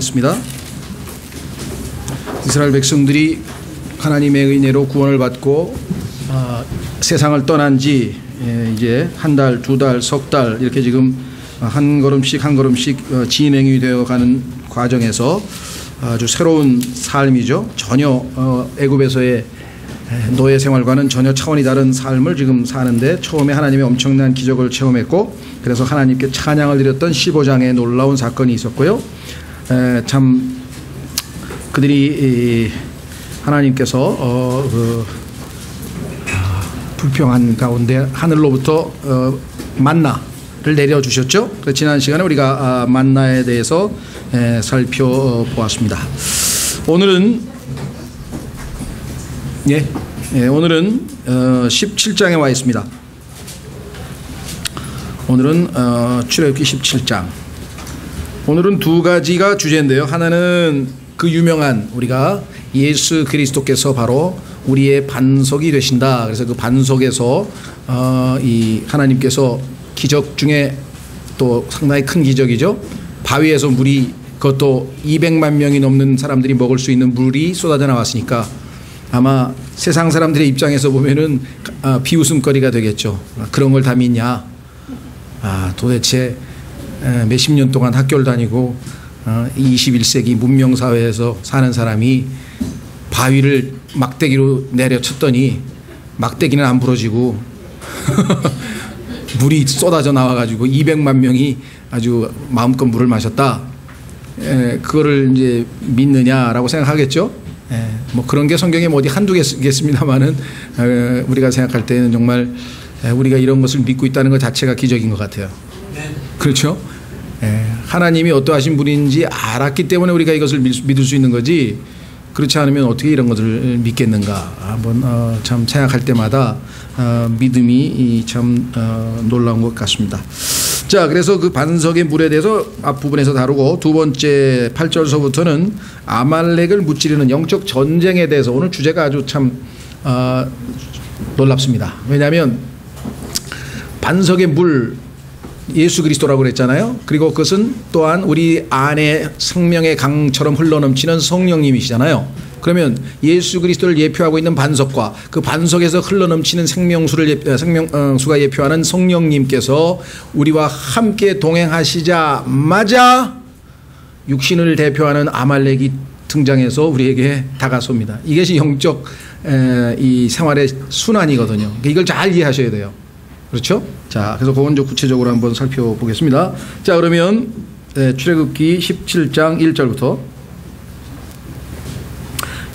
있습니다. 이스라엘 백성들이 하나님의 은혜로 구원을 받고 세상을 떠난 지 이제 한 달, 두 달, 석 달 이렇게 지금 한 걸음씩 한 걸음씩 진행이 되어가는 과정에서 아주 새로운 삶이죠. 전혀 애굽에서의 노예 생활과는 전혀 차원이 다른 삶을 지금 사는데, 처음에 하나님의 엄청난 기적을 체험했고, 그래서 하나님께 찬양을 드렸던 15장의 놀라운 사건이 있었고요. 참 그들이 하나님께서 불평한 가운데 하늘로부터 만나를 내려주셨죠. 지난 시간에 우리가 만나에 대해서 살펴보았습니다. 오늘은 오늘은 17장에 와 있습니다. 오늘은 출애굽기 17장. 오늘은 두 가지가 주제인데요. 하나는 그 유명한 우리가 예수 그리스도께서 바로 우리의 반석이 되신다. 그래서 그 반석에서 이 하나님께서 기적 중에 또 상당히 큰 기적이죠. 바위에서 물이, 그것도 200만 명이 넘는 사람들이 먹을 수 있는 물이 쏟아져 나왔으니까 아마 세상 사람들의 입장에서 보면은 비웃음거리가 되겠죠. 그런 걸 다 믿냐? 도대체 몇십 년 동안 학교를 다니고 21세기 문명사회에서 사는 사람이 바위를 막대기로 내려쳤더니 막대기는 안 부러지고 물이 쏟아져 나와가지고 200만 명이 아주 마음껏 물을 마셨다. 그거를 이제 믿느냐라고 생각하겠죠. 뭐 그런 게 성경에 뭐 어디 한두 개겠습니다만은 우리가 생각할 때는 정말 우리가 이런 것을 믿고 있다는 것 자체가 기적인 것 같아요. 그렇죠? 하나님이 어떠하신 분인지 알았기 때문에 우리가 이것을 믿을 수 있는 거지, 그렇지 않으면 어떻게 이런 것을 믿겠는가 한번 참 생각할 때마다 믿음이 참 놀라운 것 같습니다. 자, 그래서 그 반석의 물에 대해서 앞부분에서 다루고, 두 번째 8절서부터는 아말렉을 무찌르는 영적 전쟁에 대해서, 오늘 주제가 아주 참 놀랍습니다. 왜냐하면 반석의 물, 예수 그리스도라고 그랬잖아요. 그리고 그것은 또한 우리 안에 생명의 강처럼 흘러넘치는 성령님이시잖아요. 그러면 예수 그리스도를 예표하고 있는 반석과 그 반석에서 흘러넘치는 생명수가 예표하는 성령님께서 우리와 함께 동행하시자마자 육신을 대표하는 아말렉이 등장해서 우리에게 다가섭니다. 이것이 영적 이 생활의 순환이거든요. 이걸 잘 이해하셔야 돼요. 그렇죠? 자, 그래서 그건 좀 구체적으로 한번 살펴보겠습니다. 자, 그러면 출애굽기 17장 1절부터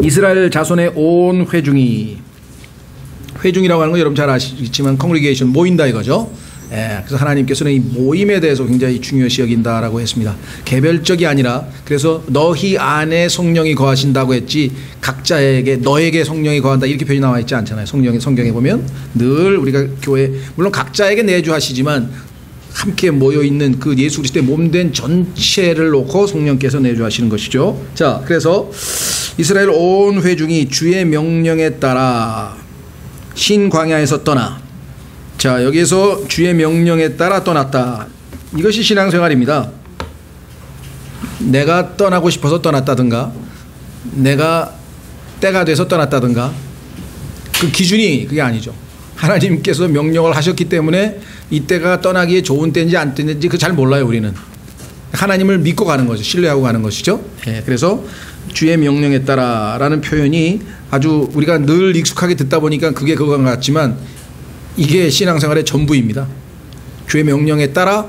이스라엘 자손의 온 회중이라고 하는 거 여러분 잘 아시겠지만 컨그리게이션, 모인다 이거죠. 그래서 하나님께서는 이 모임에 대해서 굉장히 중요시 여긴다라고 했습니다. 개별적이 아니라, 그래서 너희 안에 성령이 거하신다고 했지 각자에게 너에게 성령이 거한다 이렇게 표현이 나와 있지 않잖아요. 성경에 보면 늘 우리가 교회, 물론 각자에게 내주하시지만 함께 모여있는 그 예수 그리스도의 몸된 전체를 놓고 성령께서 내주하시는 것이죠. 자, 그래서 이스라엘 온 회중이 주의 명령에 따라 신광야에서 떠나, 자, 여기에서 주의 명령에 따라 떠났다. 이것이 신앙생활입니다. 내가 떠나고 싶어서 떠났다든가, 내가 때가 돼서 떠났다든가, 그 기준이 그게 아니죠. 하나님께서 명령을 하셨기 때문에 이때가 떠나기에 좋은 때인지 안 때인지 그 잘 몰라요. 우리는 하나님을 믿고 가는 거죠. 신뢰하고 가는 것이죠. 그래서 주의 명령에 따라라는 표현이 아주 우리가 늘 익숙하게 듣다 보니까 그게 그건 같지만 이게 신앙생활의 전부입니다. 주의 명령에 따라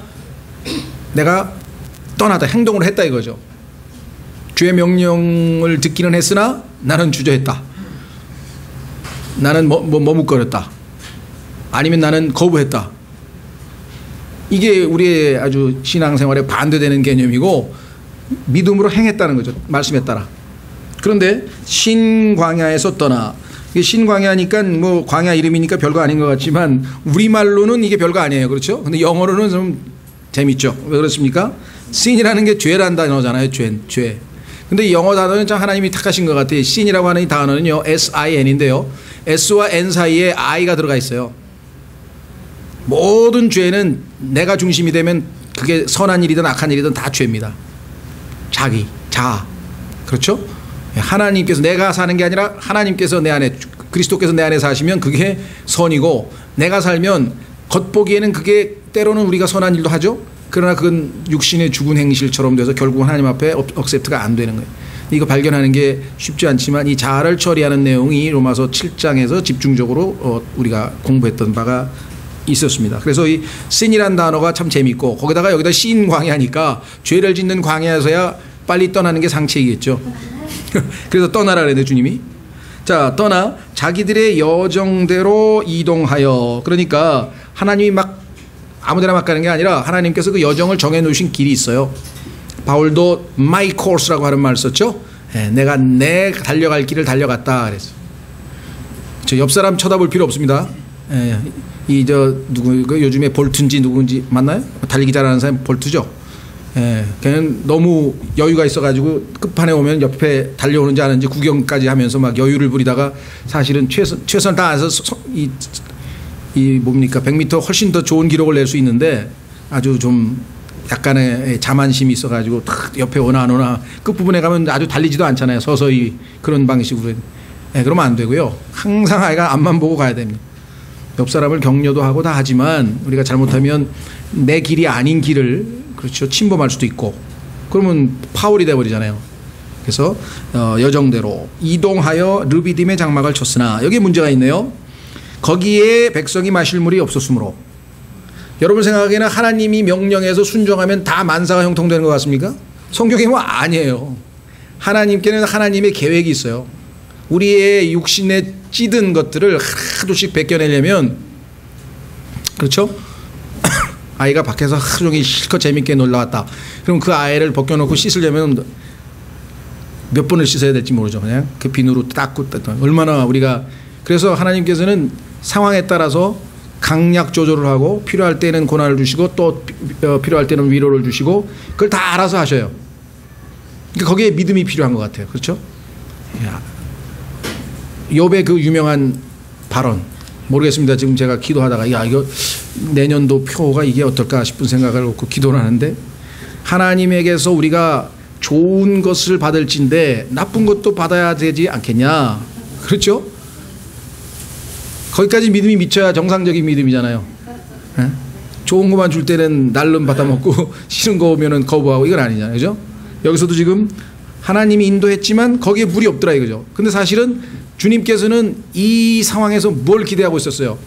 내가 떠나다, 행동을 했다 이거죠. 주의 명령을 듣기는 했으나 나는 주저했다. 나는 머뭇거렸다. 아니면 나는 거부했다. 이게 우리의 아주 신앙생활에 반대되는 개념이고, 믿음으로 행했다는 거죠. 말씀에 따라. 그런데 신광야에서 떠나, 신광야니까 뭐 광야 이름이니까 별거 아닌 것 같지만 우리말로는 이게 별거 아니에요. 그렇죠? 근데 영어로는 좀 재밌죠. 왜 그렇습니까? sin이라는 게 죄라는 단어잖아요. 죄. 근데 영어 단어는 참 하나님이 택하신 것 같아요. sin이라고 하는 이 단어는요, sin인데요, s와 n 사이에 i가 들어가 있어요. 모든 죄는 내가 중심이 되면 그게 선한 일이든 악한 일이든 다 죄입니다. 자기 자아. 그렇죠? 하나님께서 내가 사는 게 아니라 하나님께서 내 안에, 그리스도께서 내 안에 사시면 그게 선이고, 내가 살면 겉보기에는 그게 때로는 우리가 선한 일도 하죠. 그러나 그건 육신의 죽은 행실처럼 돼서 결국은 하나님 앞에 억셉트가 안 되는 거예요. 이거 발견하는 게 쉽지 않지만 이 자아를 처리하는 내용이 로마서 7장에서 집중적으로 우리가 공부했던 바가 있었습니다. 그래서 이 sin이란 단어가 참 재밌고, 거기다가 여기다 신 광야니까 죄를 짓는 광야에서야 빨리 떠나는 게 상책이겠죠. 그래서 떠나라 그랬는데 주님이, 자, 떠나 자기들의 여정대로 이동하여. 그러니까 하나님이 막 아무데나 막 가는 게 아니라 하나님께서 그 여정을 정해 놓으신 길이 있어요. 바울도 my course라고 하는 말을 썼죠. 내가 내 달려갈 길을 달려갔다 그랬어. 저 옆 사람 쳐다볼 필요 없습니다. 이 저 누구 요즘에 볼트인지 누군지 맞나요? 달리기 잘하는 사람 볼트죠. 그냥 너무 여유가 있어가지고 끝판에 오면 옆에 달려오는지 아는지 구경까지 하면서 막 여유를 부리다가 사실은 최선 다해서 이 뭡니까 100m 훨씬 더 좋은 기록을 낼 수 있는데 아주 좀 약간의 자만심이 있어가지고 탁 옆에 오나 안 오나 끝부분에 가면 아주 달리지도 않잖아요. 서서히 그런 방식으로. 그러면 안 되고요. 항상 아이가 앞만 보고 가야 됩니다. 옆 사람을 격려도 하고 다 하지만 우리가 잘못하면 내 길이 아닌 길을, 그렇죠, 침범할 수도 있고 그러면 파울이 돼버리잖아요. 그래서 여정대로 이동하여 르비딤의 장막을 쳤으나, 여기에 문제가 있네요. 거기에 백성이 마실 물이 없었으므로. 여러분 생각에는 하나님이 명령해서 순종하면 다 만사가 형통되는 것 같습니까? 성경에 뭐 아니에요. 하나님께는 하나님의 계획이 있어요. 우리의 육신에 찌든 것들을 하나둘씩 벗겨내려면, 그렇죠? 아이가 밖에서 하루 종일 실컷 재밌게 놀러 왔다. 그럼 그 아이를 벗겨놓고 씻으려면 몇 번을 씻어야 될지 모르죠. 그냥 그 비누로 닦고 얼마나 우리가. 그래서 하나님께서는 상황에 따라서 강약 조절을 하고 필요할 때는 고난을 주시고 또 필요할 때는 위로를 주시고 그걸 다 알아서 하셔요. 그러니까 거기에 믿음이 필요한 것 같아요. 그렇죠? 욥의 그 유명한 발언 모르겠습니다. 지금 제가 기도하다가 야 이거 내년도 표가 이게 어떨까 싶은 생각을 놓고 기도를 하는데, 하나님에게서 우리가 좋은 것을 받을진데 나쁜 것도 받아야 되지 않겠냐. 그렇죠? 거기까지 믿음이 미쳐야 정상적인 믿음이잖아요. 에? 좋은 것만 줄 때는 날름 받아먹고 싫은 거 오면은 거부하고 이건 아니잖아요. 그죠? 여기서도 지금 하나님이 인도했지만 거기에 물이 없더라 이거죠. 근데 사실은 주님께서는 이 상황에서 뭘 기대하고 있었어요?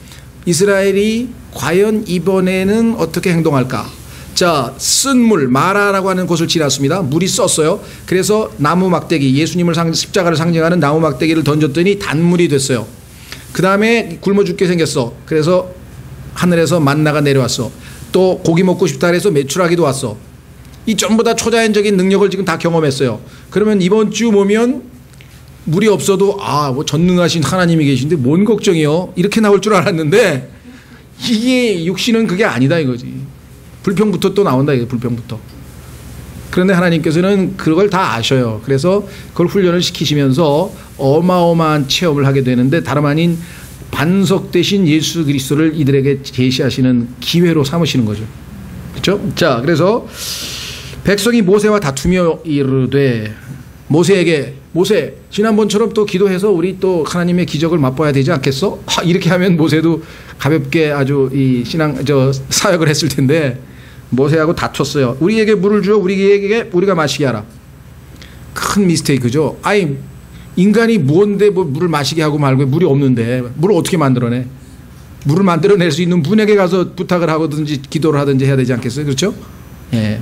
이스라엘이 과연 이번에는 어떻게 행동할까? 자, 쓴 물, 마라라고 하는 곳을 지났습니다. 물이 썼어요. 그래서 나무 막대기, 예수님을 십자가를 상징하는 나무 막대기를 던졌더니 단물이 됐어요. 그 다음에 굶어 죽게 생겼어. 그래서 하늘에서 만나가 내려왔어. 또 고기 먹고 싶다 해서 메추라기도 왔어. 이 전부 다 초자연적인 능력을 지금 다 경험했어요. 그러면 이번 주 오면 물이 없어도 뭐 전능하신 하나님이 계신데 뭔 걱정이요? 이렇게 나올 줄 알았는데 이게 육신은 그게 아니다 이거지. 불평부터 또 나온다 이거, 불평부터. 그런데 하나님께서는 그걸 다 아셔요. 그래서 그걸 훈련을 시키시면서 어마어마한 체험을 하게 되는데 다름 아닌 반석 대신 예수 그리스도를 이들에게 제시하시는 기회로 삼으시는 거죠. 그렇죠? 자, 그래서 백성이 모세와 다투며 이르되, 모세 지난번처럼 또 기도해서 우리 또 하나님의 기적을 맛봐야 되지 않겠어? 이렇게 하면 모세도 가볍게 아주 이 사역을 했을 텐데 모세하고 다퉜어요. 우리에게 물을 주어 우리가 마시게 하라. 큰 미스테이크죠. 아니 인간이 뭔데 뭐 물을 마시게 하고 말고, 물이 없는데 물을 어떻게 만들어내? 물을 만들어낼 수 있는 분에게 가서 부탁을 하든지 기도를 하든지 해야 되지 않겠어요? 그렇죠? 예.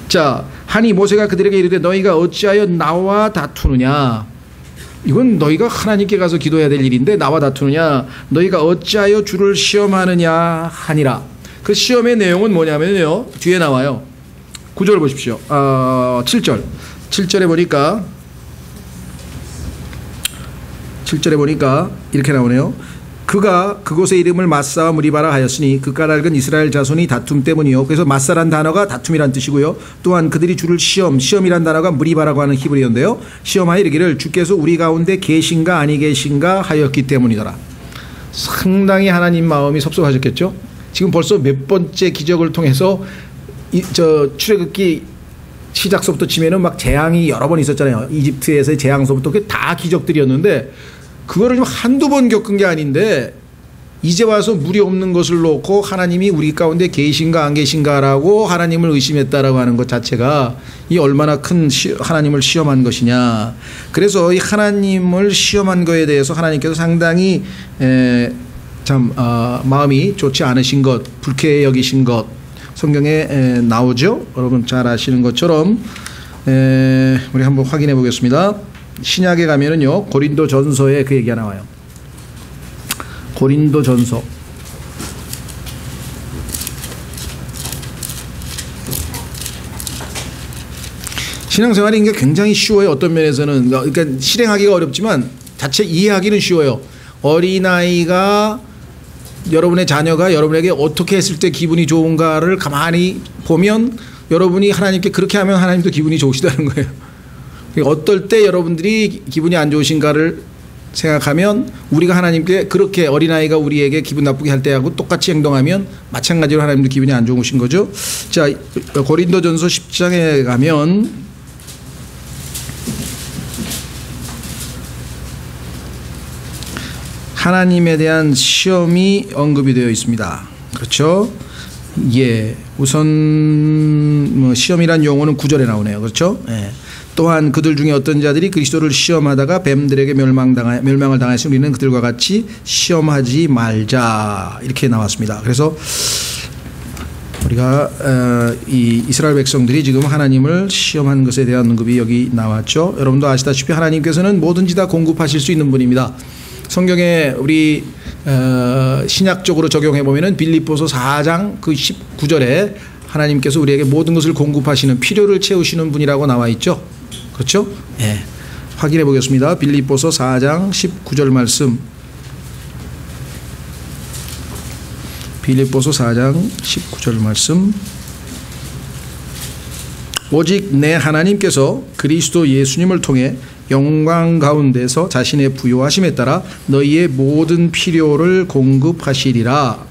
자, 하니 모세가 그들에게 이르되 너희가 어찌하여 나와 다투느냐. 이건 너희가 하나님께 가서 기도해야 될 일인데 나와 다투느냐. 너희가 어찌하여 주를 시험하느냐 하니라. 그 시험의 내용은 뭐냐면요, 뒤에 나와요. 9절 보십시오. 7절에 보니까 이렇게 나오네요. 그가 그곳의 이름을 마사와 무리바라 하였으니 그 까닭은 이스라엘 자손이 다툼 때문이요. 그래서 마사란 단어가 다툼이란 뜻이고요. 또한 그들이 주를 시험이란 단어가 무리바라고 하는 히브리어인데요. 시험하여 이르기를 주께서 우리 가운데 계신가 아니 계신가 하였기 때문이더라. 상당히 하나님 마음이 섭섭하셨겠죠. 지금 벌써 몇 번째 기적을 통해서 출애굽기 시작서부터 치면은 막 재앙이 여러 번 있었잖아요. 이집트에서의 재앙서부터 그게 다 기적들이었는데 그거를 좀 한두 번 겪은 게 아닌데 이제 와서 물이 없는 것을 놓고 하나님이 우리 가운데 계신가 안 계신가라고 하나님을 의심했다라고 하는 것 자체가 이 얼마나 큰 하나님을 시험한 것이냐. 그래서 이 하나님을 시험한 거에 대해서 하나님께서 상당히 마음이 좋지 않으신 것, 불쾌해 여기신 것 성경에 나오죠. 여러분 잘 아시는 것처럼 우리 한번 확인해 보겠습니다. 신약에 가면은요 고린도 전서에 그 얘기가 나와요. 고린도 전서 신앙생활이 굉장히 쉬워요. 어떤 면에서는 그러니까 실행하기가 어렵지만 자체 이해하기는 쉬워요. 어린아이가 여러분의 자녀가 여러분에게 어떻게 했을 때 기분이 좋은가를 가만히 보면 여러분이 하나님께 그렇게 하면 하나님도 기분이 좋으시다는 거예요. 어떨 때 여러분들이 기분이 안 좋으신가를 생각하면 우리가 하나님께 그렇게 어린아이가 우리에게 기분 나쁘게 할 때하고 똑같이 행동하면 마찬가지로 하나님도 기분이 안 좋으신 거죠. 자, 고린도전서 10장에 가면 하나님에 대한 시험이 언급이 되어 있습니다. 그렇죠? 예. 우선 시험이란 용어는 9절에 나오네요. 그렇죠? 예. 또한 그들 중에 어떤 자들이 그리스도를 시험하다가 뱀들에게 멸망을 당하였으니 우리는 그들과 같이 시험하지 말자 이렇게 나왔습니다. 그래서 우리가 이 이스라엘 백성들이 지금 하나님을 시험한 것에 대한 언급이 여기 나왔죠. 여러분도 아시다시피 하나님께서는 뭐든지 다 공급하실 수 있는 분입니다. 성경에 우리 신약적으로 적용해 보면은 빌립보서 4장 그 19절에 하나님께서 우리에게 모든 것을 공급하시는 필요를 채우시는 분이라고 나와 있죠. 그렇죠? 예. 확인해 보겠습니다. 빌립보서 4장 19절 말씀. 빌립보서 4장 19절 말씀. 오직 내 하나님께서 그리스도 예수님을 통해 영광 가운데서 자신의 부요하심에 따라 너희의 모든 필요를 공급하시리라.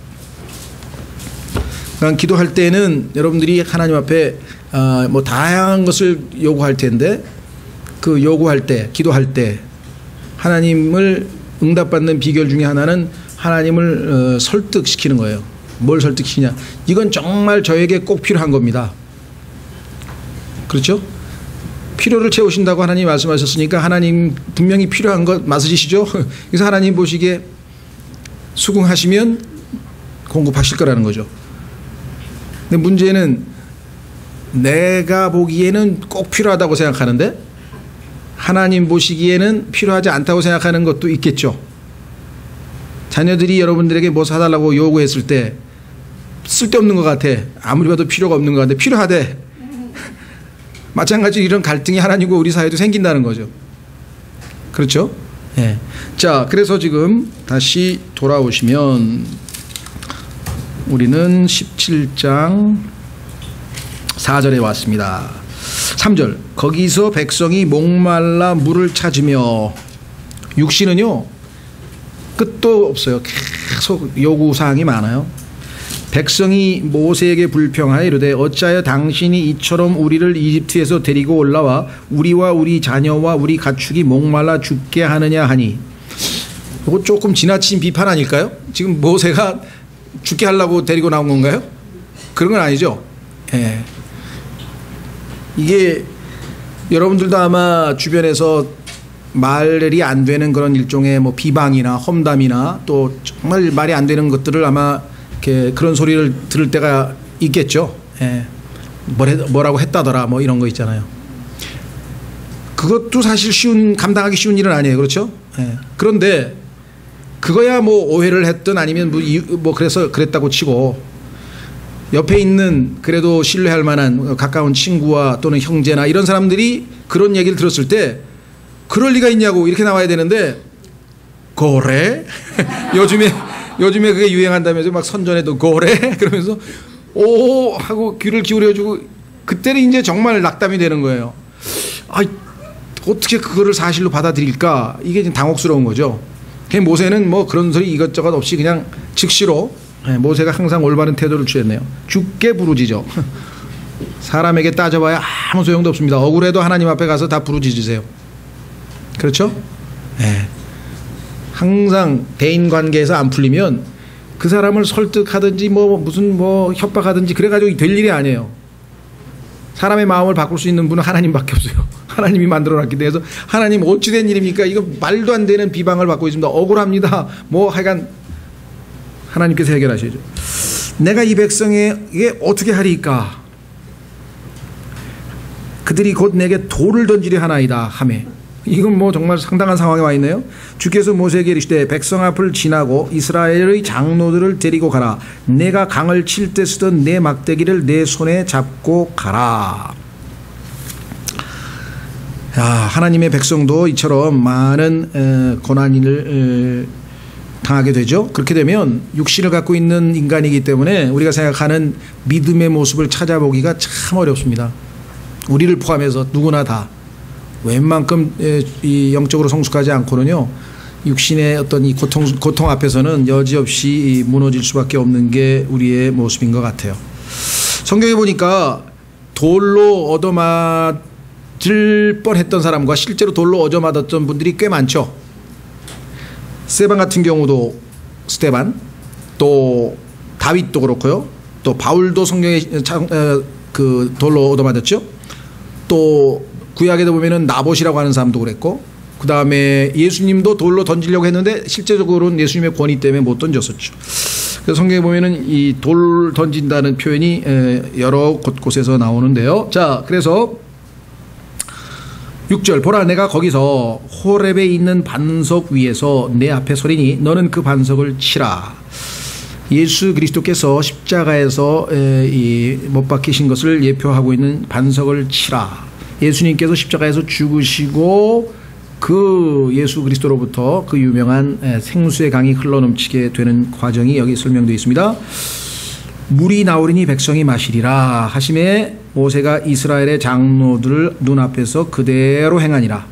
그러니까 기도할 때는 여러분들이 하나님 앞에 뭐 다양한 것을 요구할 텐데 그 요구할 때 기도할 때 하나님을 응답받는 비결 중에 하나는 하나님을 설득시키는 거예요. 뭘 설득시키냐? 이건 정말 저에게 꼭 필요한 겁니다. 그렇죠? 필요를 채우신다고 하나님이 말씀하셨으니까 하나님 분명히 필요한 것 맞으시죠? 그래서 하나님 보시기에 수긍하시면 공급하실 거라는 거죠. 근데 문제는 내가 보기에는 꼭 필요하다고 생각하는데 하나님 보시기에는 필요하지 않다고 생각하는 것도 있겠죠. 자녀들이 여러분들에게 뭐 사달라고 요구했을 때 쓸데없는 것 같아. 아무리 봐도 필요가 없는 것 같아. 필요하대. 마찬가지로 이런 갈등이 하나님과 우리 사이에도 생긴다는 거죠. 그렇죠? 예. 자, 그래서 지금 다시 돌아오시면 우리는 17장 4절에 왔습니다. 3절. 거기서 백성이 목말라 물을 찾으며 육신은요 끝도 없어요. 계속 요구사항이 많아요. 백성이 모세에게 불평하여 이르되 어찌하여 당신이 이처럼 우리를 이집트에서 데리고 올라와 우리와 우리 자녀와 우리 가축이 목말라 죽게 하느냐 하니. 이거 조금 지나친 비판 아닐까요? 지금 모세가 죽게 하려고 데리고 나온 건가요? 그런 건 아니죠. 예. 이게 여러분들도 아마 주변에서 말이 안 되는 그런 일종의 뭐 비방이나 험담이나 또 정말 말이 안 되는 것들을 아마 이렇게 그런 소리를 들을 때가 있겠죠. 예. 뭐라고 했다더라 뭐 이런 거 있잖아요. 그것도 사실 감당하기 쉬운 일은 아니에요. 그렇죠? 예. 그런데 그거야 뭐 오해를 했든 아니면 뭐 그래서 그랬다고 치고 옆에 있는 그래도 신뢰할 만한 가까운 친구와 또는 형제나 이런 사람들이 그런 얘기를 들었을 때 그럴 리가 있냐고 이렇게 나와야 되는데 고래? 요즘에 그게 유행한다면서 막 선전에도 고래? 그러면서 오 하고 귀를 기울여주고 그때는 이제 정말 낙담이 되는 거예요. 아, 어떻게 그거를 사실로 받아들일까? 이게 좀 당혹스러운 거죠. 모세는 뭐 그런 소리 이것저것 없이 그냥 즉시로 모세가 항상 올바른 태도를 취했네요. 죽게 부르짖어. 사람에게 따져봐야 아무 소용도 없습니다. 억울해도 하나님 앞에 가서 다 부르짖으세요. 그렇죠? 네. 항상 대인관계에서 안 풀리면 그 사람을 설득하든지 무슨 협박하든지 그래가지고 될 일이 아니에요. 사람의 마음을 바꿀 수 있는 분은 하나님밖에 없어요. 하나님이 만들어놨기 때문에. 그래서 하나님 어찌된 일입니까? 이거 말도 안 되는 비방을 받고 있습니다. 억울합니다. 하여간 하나님께서 해결하셔야죠. 내가 이 백성에게 어떻게 하리까? 그들이 곧 내게 돌을 던지려 하나이다 하매. 이건 정말 상당한 상황에 와 있네요. 주께서 모세에게 이르시되 백성 앞을 지나고 이스라엘의 장로들을 데리고 가라. 내가 강을 칠 때 쓰던 내 막대기를 내 손에 잡고 가라. 하나님의 백성도 이처럼 많은 고난을 당하게 되죠. 그렇게 되면 육신을 갖고 있는 인간이기 때문에 우리가 생각하는 믿음의 모습을 찾아보기가 참 어렵습니다. 우리를 포함해서 누구나 다 웬만큼 이 영적으로 성숙하지 않고는요, 육신의 어떤 이 고통 앞에서는 여지없이 무너질 수밖에 없는 게 우리의 모습인 것 같아요. 성경에 보니까 돌로 얻어맞을 뻔했던 사람과 실제로 돌로 얻어맞았던 분들이 꽤 많죠. 스테반 같은 경우도 스테반, 또 다윗도 그렇고요, 또 바울도 성경에 그 돌로 얻어맞았죠. 또 구약에도 보면은 나봇이라고 하는 사람도 그랬고, 그 다음에 예수님도 돌로 던지려고 했는데 실제적으로는 예수님의 권위 때문에 못 던졌었죠. 그래서 성경에 보면은 이 돌 던진다는 표현이 여러 곳곳에서 나오는데요. 자, 그래서 6절 보라 내가 거기서 호렙에 있는 반석 위에서 내 앞에 서리니 너는 그 반석을 치라. 예수 그리스도께서 십자가에서 못 박히신 것을 예표하고 있는 반석을 치라. 예수님께서 십자가에서 죽으시고 그 예수 그리스도로부터 그 유명한 생수의 강이 흘러넘치게 되는 과정이 여기 설명되어 있습니다. 물이 나오리니 백성이 마시리라 하심에 모세가 이스라엘의 장로들 눈앞에서 그대로 행하니라.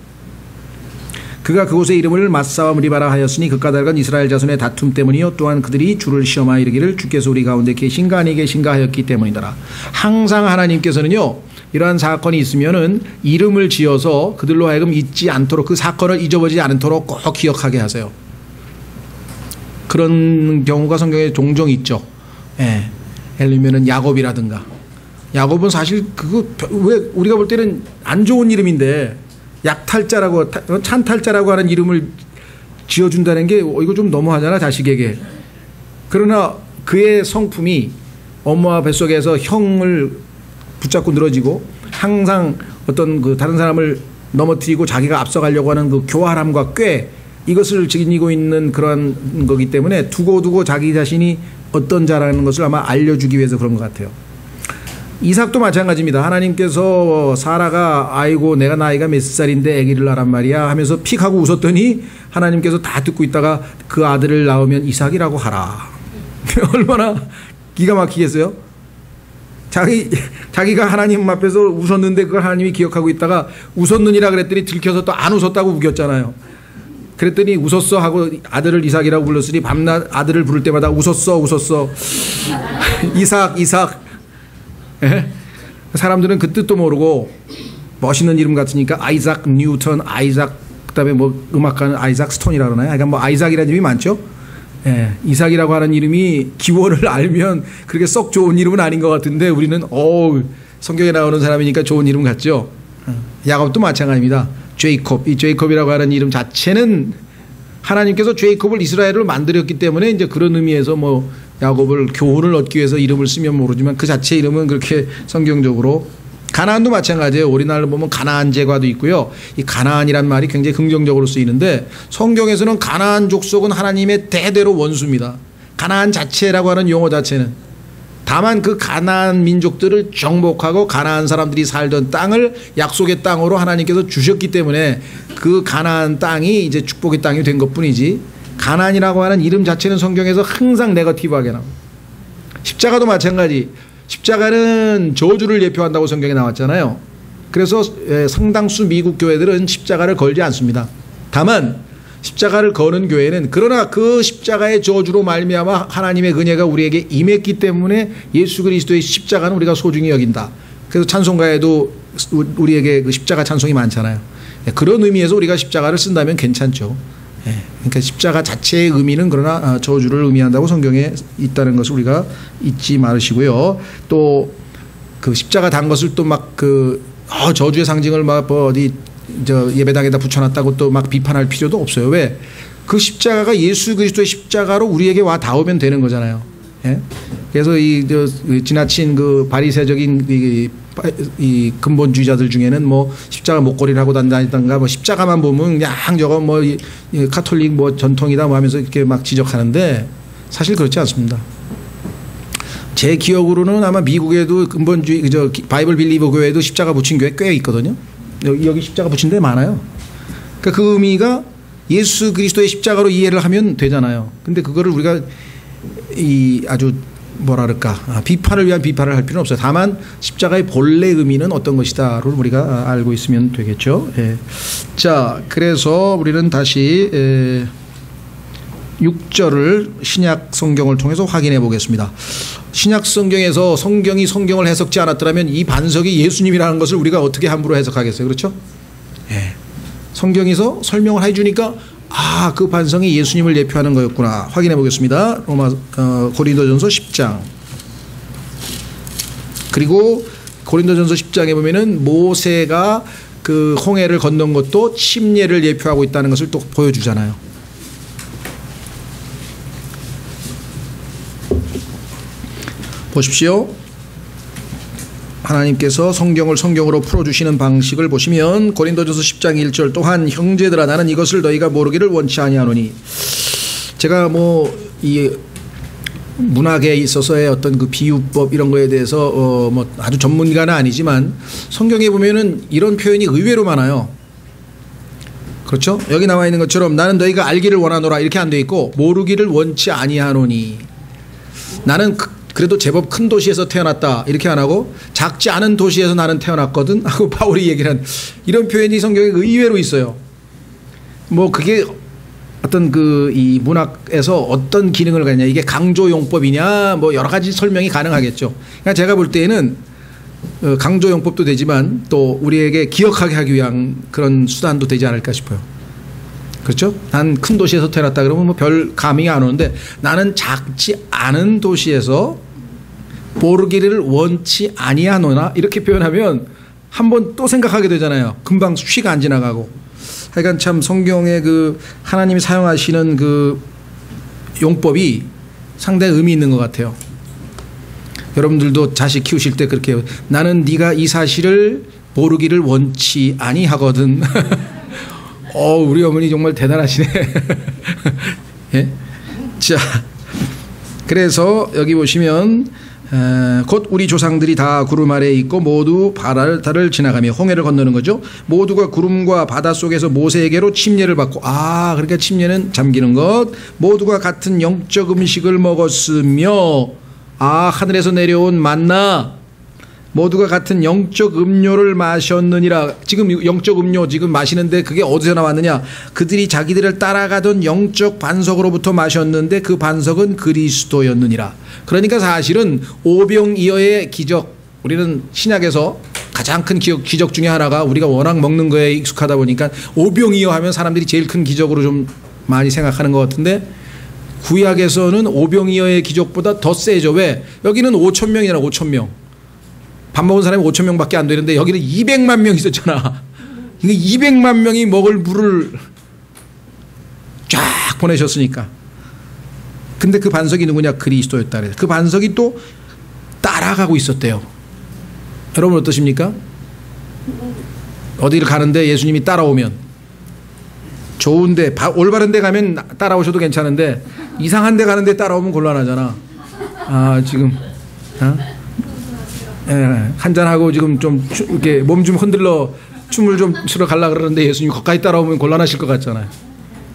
그가 그곳의 이름을 맞사와 무리바라 하였으니 그 까닭은 이스라엘 자손의 다툼 때문이요 또한 그들이 주를 시험하여 이르기를 주께서 우리 가운데 계신가 아니 계신가 하였기 때문이더라. 항상 하나님께서는요, 이러한 사건이 있으면은 이름을 지어서 그들로 하여금 잊지 않도록, 그 사건을 잊어버리지 않도록 꼭 기억하게 하세요. 그런 경우가 성경에 종종 있죠. 예. 예를 들면은 야곱이라든가. 야곱은 사실 왜 우리가 볼 때는 안 좋은 이름인데 약탈자라고, 찬탈자라고 하는 이름을 지어준다는 게 이거 좀 너무하잖아, 자식에게. 그러나 그의 성품이 엄마와 뱃속에서 형을 붙잡고 늘어지고 항상 어떤 그 다른 사람을 넘어뜨리고 자기가 앞서가려고 하는 그 교활함과 꾀, 이것을 지니고 있는 그런 거기 때문에 두고두고 자기 자신이 어떤 자라는 것을 아마 알려주기 위해서 그런 것 같아요. 이삭도 마찬가지입니다. 하나님께서 사라가 아이고 내가 나이가 몇 살인데 아기를 낳란 말이야 하면서 픽 하고 웃었더니 하나님께서 다 듣고 있다가 그 아들을 낳으면 이삭이라고 하라. 얼마나 기가 막히겠어요? 자기가 하나님 앞에서 웃었는데 그걸 하나님이 기억하고 있다가 웃었느니라 그랬더니 들켜서 또 안 웃었다고 우겼잖아요. 그랬더니 웃었어 하고 아들을 이삭이라고 불렀으니 밤낮 아들을 부를 때마다 웃었어 이삭. 예? 사람들은 그 뜻도 모르고 멋있는 이름 같으니까 아이작 뉴턴, 아이작, 그다음에 음악가는 아이작 스톤이라고 그러나요? 그러니까 아이작이라는 이름이 많죠. 예, 이삭이라고 하는 이름이 기원을 알면 그렇게 썩 좋은 이름은 아닌 것 같은데 우리는 성경에 나오는 사람이니까 좋은 이름 같죠. 야곱도 마찬가지입니다. 제이콥, 이 제이콥이라고 하는 이름 자체는 하나님께서 제이콥을 이스라엘을 만들었기 때문에 이제 그런 의미에서 야곱을 교훈을 얻기 위해서 이름을 쓰면 모르지만 그 자체 이름은 그렇게 성경적으로. 가나안도 마찬가지예요. 우리나라로 보면 가나안 제과도 있고요. 이 가나안이란 말이 굉장히 긍정적으로 쓰이는데 성경에서는 가나안 족속은 하나님의 대대로 원수입니다. 가나안 자체라고 하는 용어 자체는. 다만 그 가나안 민족들을 정복하고 가나안 사람들이 살던 땅을 약속의 땅으로 하나님께서 주셨기 때문에 그 가나안 땅이 이제 축복의 땅이 된 것뿐이지, 가나안이라고 하는 이름 자체는 성경에서 항상 네거티브하게 나옵니다. 십자가도 마찬가지. 십자가는 저주를 예표한다고 성경에 나왔잖아요. 그래서 상당수 미국 교회들은 십자가를 걸지 않습니다. 다만 십자가를 거는 교회는 그러나 그 십자가의 저주로 말미암아 하나님의 은혜가 우리에게 임했기 때문에 예수 그리스도의 십자가는 우리가 소중히 여긴다. 그래서 찬송가에도 우리에게 그 십자가 찬송이 많잖아요. 그런 의미에서 우리가 십자가를 쓴다면 괜찮죠. 그러니까 십자가 자체의 의미는 그러나 저주를 의미한다고 성경에 있다는 것을 우리가 잊지 말으시고요. 또 그 십자가 단 것을 또 막 그 저주의 상징을 막 어디 저 예배당에다 붙여놨다고 또 막 비판할 필요도 없어요. 왜? 그 십자가가 예수 그리스도의 십자가로 우리에게 와 닿으면 되는 거잖아요. 그래서 지나친 그 바리새적인 이 근본주의자들 중에는 뭐 십자가 목걸이를 하고 다니던가 뭐 십자가만 보면 그냥 저거 뭐 카톨릭 뭐 전통이다 뭐 하면서 이렇게 막 지적하는데 사실 그렇지 않습니다. 제 기억으로는 아마 미국에도 근본주의 바이블 빌리버 교회도 십자가 붙인 교회 꽤 있거든요. 여기 십자가 붙인 데 많아요. 그러니까 그 의미가 예수 그리스도의 십자가로 이해를 하면 되잖아요. 근데 그거를 우리가 아주 뭐라 그럴까 비판을 위한 비판을 할 필요는 없어요. 다만 십자가의 본래 의미는 어떤 것이다를 우리가 알고 있으면 되겠죠. 자, 그래서 우리는 다시 6절을 신약 성경을 통해서 확인해 보겠습니다. 신약 성경에서 성경이 성경을 해석지 않았더라면 이 반석이 예수님이라는 것을 우리가 어떻게 함부로 해석하겠어요? 그렇죠? 성경에서 설명을 해주니까 그 반석이 예수님을 예표하는 거였구나. 확인해 보겠습니다. 고린도전서 10장. 그리고 고린도전서 10장에 보면은 모세가 그 홍해를 건넌 것도 침례를 예표하고 있다는 것을 또 보여주잖아요. 보십시오. 하나님께서 성경을 성경으로 풀어주시는 방식을 보시면 고린도전서 10장 1절 또한 형제들아 나는 이것을 너희가 모르기를 원치 아니하노니 제가 뭐 이 문학에 있어서의 어떤 그 비유법 이런 거에 대해서 뭐 아주 전문가는 아니지만 성경에 보면은 이런 표현이 의외로 많아요. 그렇죠? 여기 나와 있는 것처럼 나는 너희가 알기를 원하노라 이렇게 안 돼 있고 모르기를 원치 아니하노니 나는 그래도 제법 큰 도시에서 태어났다 이렇게 안 하고 작지 않은 도시에서 나는 태어났거든 하고 바울이 얘기를 한 이런 표현이 성경에 의외로 있어요. 뭐 그게 어떤 이 문학에서 어떤 기능을 갖냐 이게 강조용법이냐 뭐 여러 가지 설명이 가능하겠죠. 그러니까 제가 볼 때에는 강조용법도 되지만 또 우리에게 기억하게 하기 위한 그런 수단도 되지 않을까 싶어요. 그렇죠? 난 큰 도시에서 태어났다 그러면 뭐 별 감이 안 오는데 나는 작지 않은 도시에서 모르기를 원치 아니하노나 이렇게 표현하면 한번 또 생각하게 되잖아요. 금방 쉬가 안 지나가고. 하여간 참 성경의 그 하나님이 사용하시는 그 용법이 상당히 의미 있는 것 같아요. 여러분들도 자식 키우실 때 그렇게 나는 네가 이 사실을 모르기를 원치 아니하거든. 우리 어머니 정말 대단하시네. 예? 자, 그래서 여기 보시면 곧 우리 조상들이 다 구름 아래에 있고 모두 바다를 지나가며 홍해를 건너는 거죠. 모두가 구름과 바다 속에서 모세에게로 침례를 받고 그러니까 침례는 잠기는 것. 모두가 같은 영적 음식을 먹었으며 하늘에서 내려온 만나 모두가 같은 영적 음료를 마셨느니라. 지금 영적 음료 지금 마시는데 그게 어디서 나왔느냐? 그들이 자기들을 따라가던 영적 반석으로부터 마셨는데 그 반석은 그리스도였느니라. 그러니까 사실은 오병이어의 기적, 우리는 신약에서 가장 큰 기적 중에 하나가 우리가 워낙 먹는 거에 익숙하다 보니까 오병이어 하면 사람들이 제일 큰 기적으로 좀 많이 생각하는 것 같은데 구약에서는 오병이어의 기적보다 더 세죠. 왜? 여기는 5,000명이잖아. 5,000명. 밥 먹은 사람이 5,000명밖에 안 되는데 여기는 200만 명 있었잖아. 200만 명이 먹을 물을 쫙 보내셨으니까. 근데 그 반석이 누구냐? 그리스도였다. 그 반석이 또 따라가고 있었대요. 여러분 어떠십니까? 어디를 가는데 예수님이 따라오면 좋은데 올바른 데 가면 따라오셔도 괜찮은데 이상한 데 가는데 따라오면 곤란하잖아. 지금 한잔하고 지금 좀 이렇게 몸 좀 흔들러 춤을 좀 추러 가려고 그러는데 예수님 가까이 따라오면 곤란하실 것 같잖아요.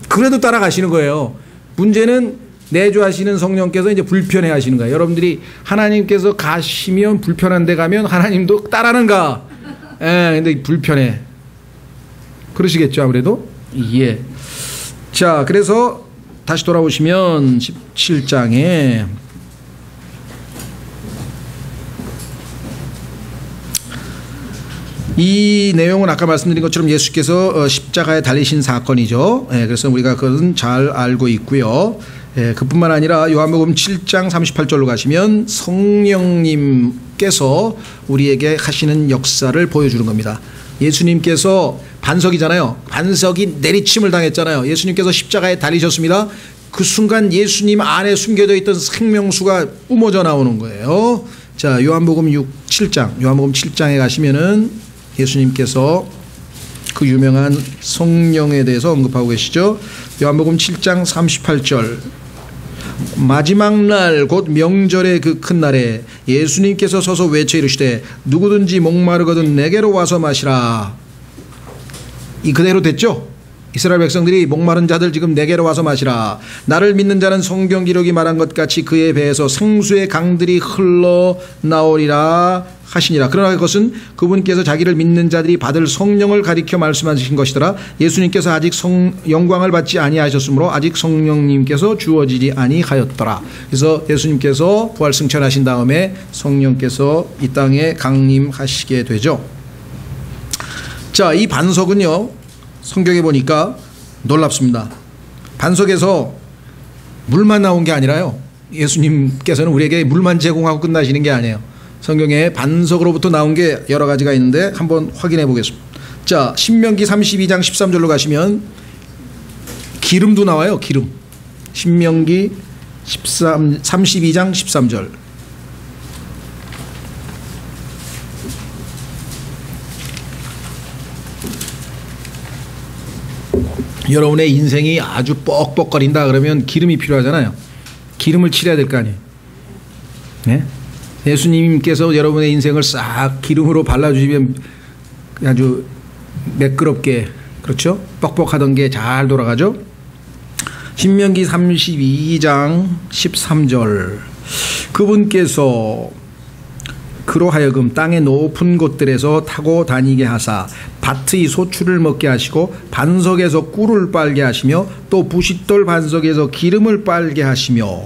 그래도 따라가시는 거예요. 문제는 내주하시는 성령께서 이제 불편해 하시는 거예요. 여러분들이 하나님께서 가시면 불편한 데 가면 하나님도 따라는가? 근데 불편해. 그러시겠죠, 아무래도? 예. 자, 그래서 다시 돌아오시면 17장에 이 내용은 아까 말씀드린 것처럼 예수께서 십자가에 달리신 사건이죠. 그래서 우리가 그것은 잘 알고 있고요. 그뿐만 아니라 요한복음 7장 38절로 가시면 성령님께서 우리에게 하시는 역사를 보여주는 겁니다. 예수님께서 반석이잖아요. 반석이 내리침을 당했잖아요. 예수님께서 십자가에 달리셨습니다. 그 순간 예수님 안에 숨겨져 있던 생명수가 뿜어져 나오는 거예요. 자, 요한복음 7장에 가시면은 예수님께서 그 유명한 성령에 대해서 언급하고 계시죠. 요한복음 7장 38절. 마지막 날 곧 명절의 그 큰 날에 예수님께서 서서 외쳐 이르시되 누구든지 목마르거든 내게로 와서 마시라. 이 그대로 됐죠? 이스라엘 백성들이 목마른 자들 지금 내게로 와서 마시라. 나를 믿는 자는 성경 기록이 말한 것 같이 그의 배에서 생수의 강들이 흘러나오리라 하시니라. 그러나 그것은 그분께서 자기를 믿는 자들이 받을 성령을 가리켜 말씀하신 것이더라. 예수님께서 아직 영광을 받지 아니하셨으므로 아직 성령님께서 주어지지 아니하였더라. 그래서 예수님께서 부활 승천하신 다음에 성령께서 이 땅에 강림하시게 되죠. 자, 이 반석은요, 성경에 보니까 놀랍습니다. 반석에서 물만 나온 게 아니라요, 예수님께서는 우리에게 물만 제공하고 끝나시는 게 아니에요. 성경에 반석으로부터 나온 게 여러 가지가 있는데 한번 확인해 보겠습니다. 자, 신명기 32장 13절로 가시면 기름도 나와요. 기름. 신명기 32장 13절. 여러분의 인생이 아주 뻑뻑거린다 그러면 기름이 필요하잖아요. 기름을 칠해야 될 거 아니에요. 네? 예수님께서 여러분의 인생을 싹 기름으로 발라주시면 아주 매끄럽게, 그렇죠? 뻑뻑하던 게 잘 돌아가죠. 신명기 32장 13절. 그분께서 그로 하여금 땅의 높은 곳들에서 타고 다니게 하사 밭의 소출을 먹게 하시고 반석에서 꿀을 빨게 하시며 또 부싯돌 반석에서 기름을 빨게 하시며.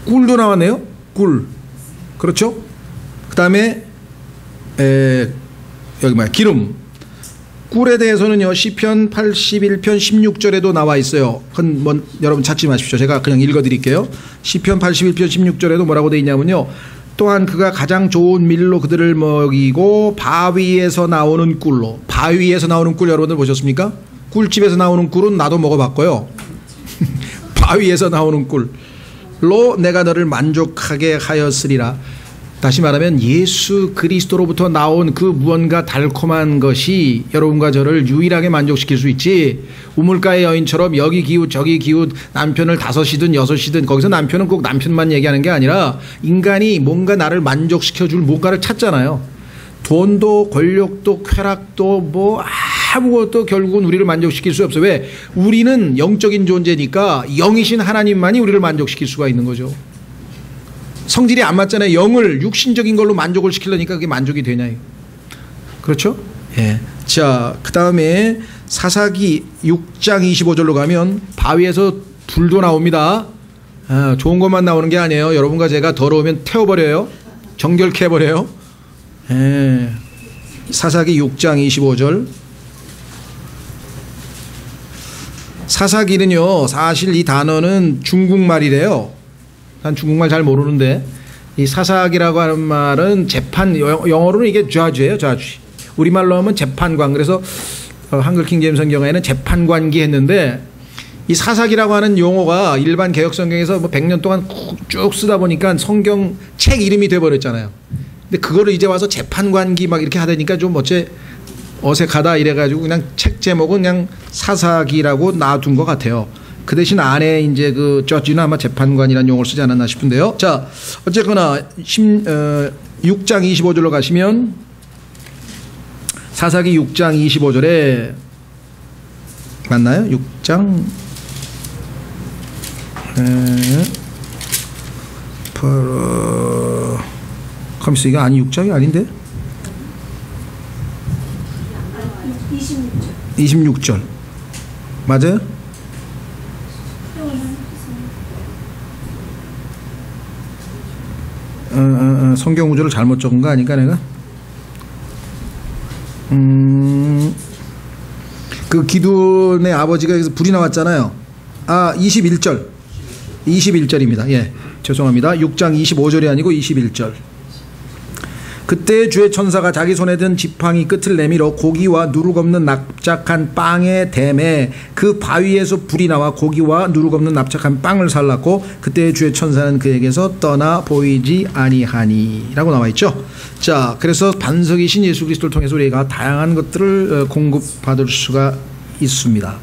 꿀도 나왔네요. 꿀. 그렇죠? 그 다음에 여기 뭐야, 기름. 꿀에 대해서는요, 시편 81편 16절에도 나와 있어요. 여러분 찾지 마십시오. 제가 그냥 읽어드릴게요. 시편 81편 16절에도 뭐라고 되어 있냐면요, 또한 그가 가장 좋은 밀로 그들을 먹이고 바위에서 나오는 꿀로. 바위에서 나오는 꿀 여러분들 보셨습니까? 꿀집에서 나오는 꿀은 나도 먹어봤고요. 바위에서 나오는 꿀로 내가 너를 만족하게 하였으리라. 다시 말하면 예수 그리스도로부터 나온 그 무언가 달콤한 것이 여러분과 저를 유일하게 만족시킬 수 있지, 우물가의 여인처럼 여기 기웃 저기 기웃 남편을 5이든 6이든, 거기서 남편은 꼭 남편만 얘기하는 게 아니라 인간이 뭔가 나를 만족시켜줄 뭔가를 찾잖아요. 돈도 권력도 쾌락도 뭐 아무것도 결국은 우리를 만족시킬 수 없어요. 왜? 우리는 영적인 존재니까 영이신 하나님만이 우리를 만족시킬 수가 있는 거죠. 성질이 안 맞잖아요. 영을 육신적인 걸로 만족을 시키려니까 그게 만족이 되냐. 그렇죠? 예. 자, 그 다음에 사사기 6장 25절로 가면 바위에서 불도 나옵니다. 좋은 것만 나오는 게 아니에요. 여러분과 제가 더러우면 태워버려요. 정결케 해버려요. 예. 사사기 6장 25절. 사사기는요, 사실 이 단어는 중국말이래요. 난 중국말 잘 모르는데, 이 사사기라고 하는 말은 재판, 영어로는 이게 judge예요, judge. 우리말로 하면 재판관. 그래서 한글 킹제임스 성경에는 재판관기 했는데, 이 사사기라고 하는 용어가 일반 개혁 성경에서 뭐 100년 동안 쭉 쓰다 보니까 성경 책 이름이 돼버렸잖아요. 근데 그거를 이제 와서 재판관기 막 이렇게 하다니까 좀 어색하다 이래가지고 그냥 책 제목은 그냥 사사기라고 놔둔 것 같아요. 그 대신 안에 이제 그 저지는 아마 재판관이라는 용어를 쓰지 않았나 싶은데요. 자, 어쨌거나 6장 25절로 가시면 사사기 6장 25절에 맞나요? 6장 바로 가만있어, 이게 아니 6장이 아닌데? 26절 맞아요? 성경 구조를 잘못 적은 거 아닌가 내가? 그 기드온의 아버지가 여기서 불이 나왔잖아요. 21절입니다. 예, 죄송합니다. 6장 25절이 아니고 21절. 그때 주의 천사가 자기 손에 든 지팡이 끝을 내밀어 고기와 누룩 없는 납작한 빵에 대매 그 바위에서 불이 나와 고기와 누룩 없는 납작한 빵을 살랐고 그때 주의 천사는 그에게서 떠나 보이지 아니하니 라고 나와 있죠. 자, 그래서 반석이신 예수 그리스도를 통해서 우리가 다양한 것들을 공급받을 수가 있습니다.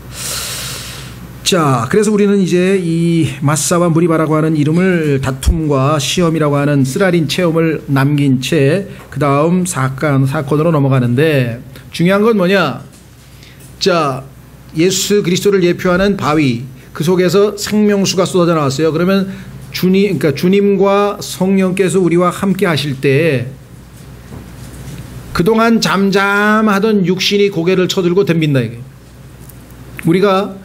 자, 그래서 우리는 이제 이 마사와 무리바라고 하는 이름을 다툼과 시험이라고 하는 쓰라린 체험을 남긴 채 그 다음 사건으로 넘어가는데, 중요한 건 뭐냐? 자, 예수 그리스도를 예표하는 바위, 그 속에서 생명수가 쏟아져 나왔어요. 그러면 그러니까 주님과 성령께서 우리와 함께 하실 때 그동안 잠잠하던 육신이 고개를 쳐들고 덤빈다 이게. 우리가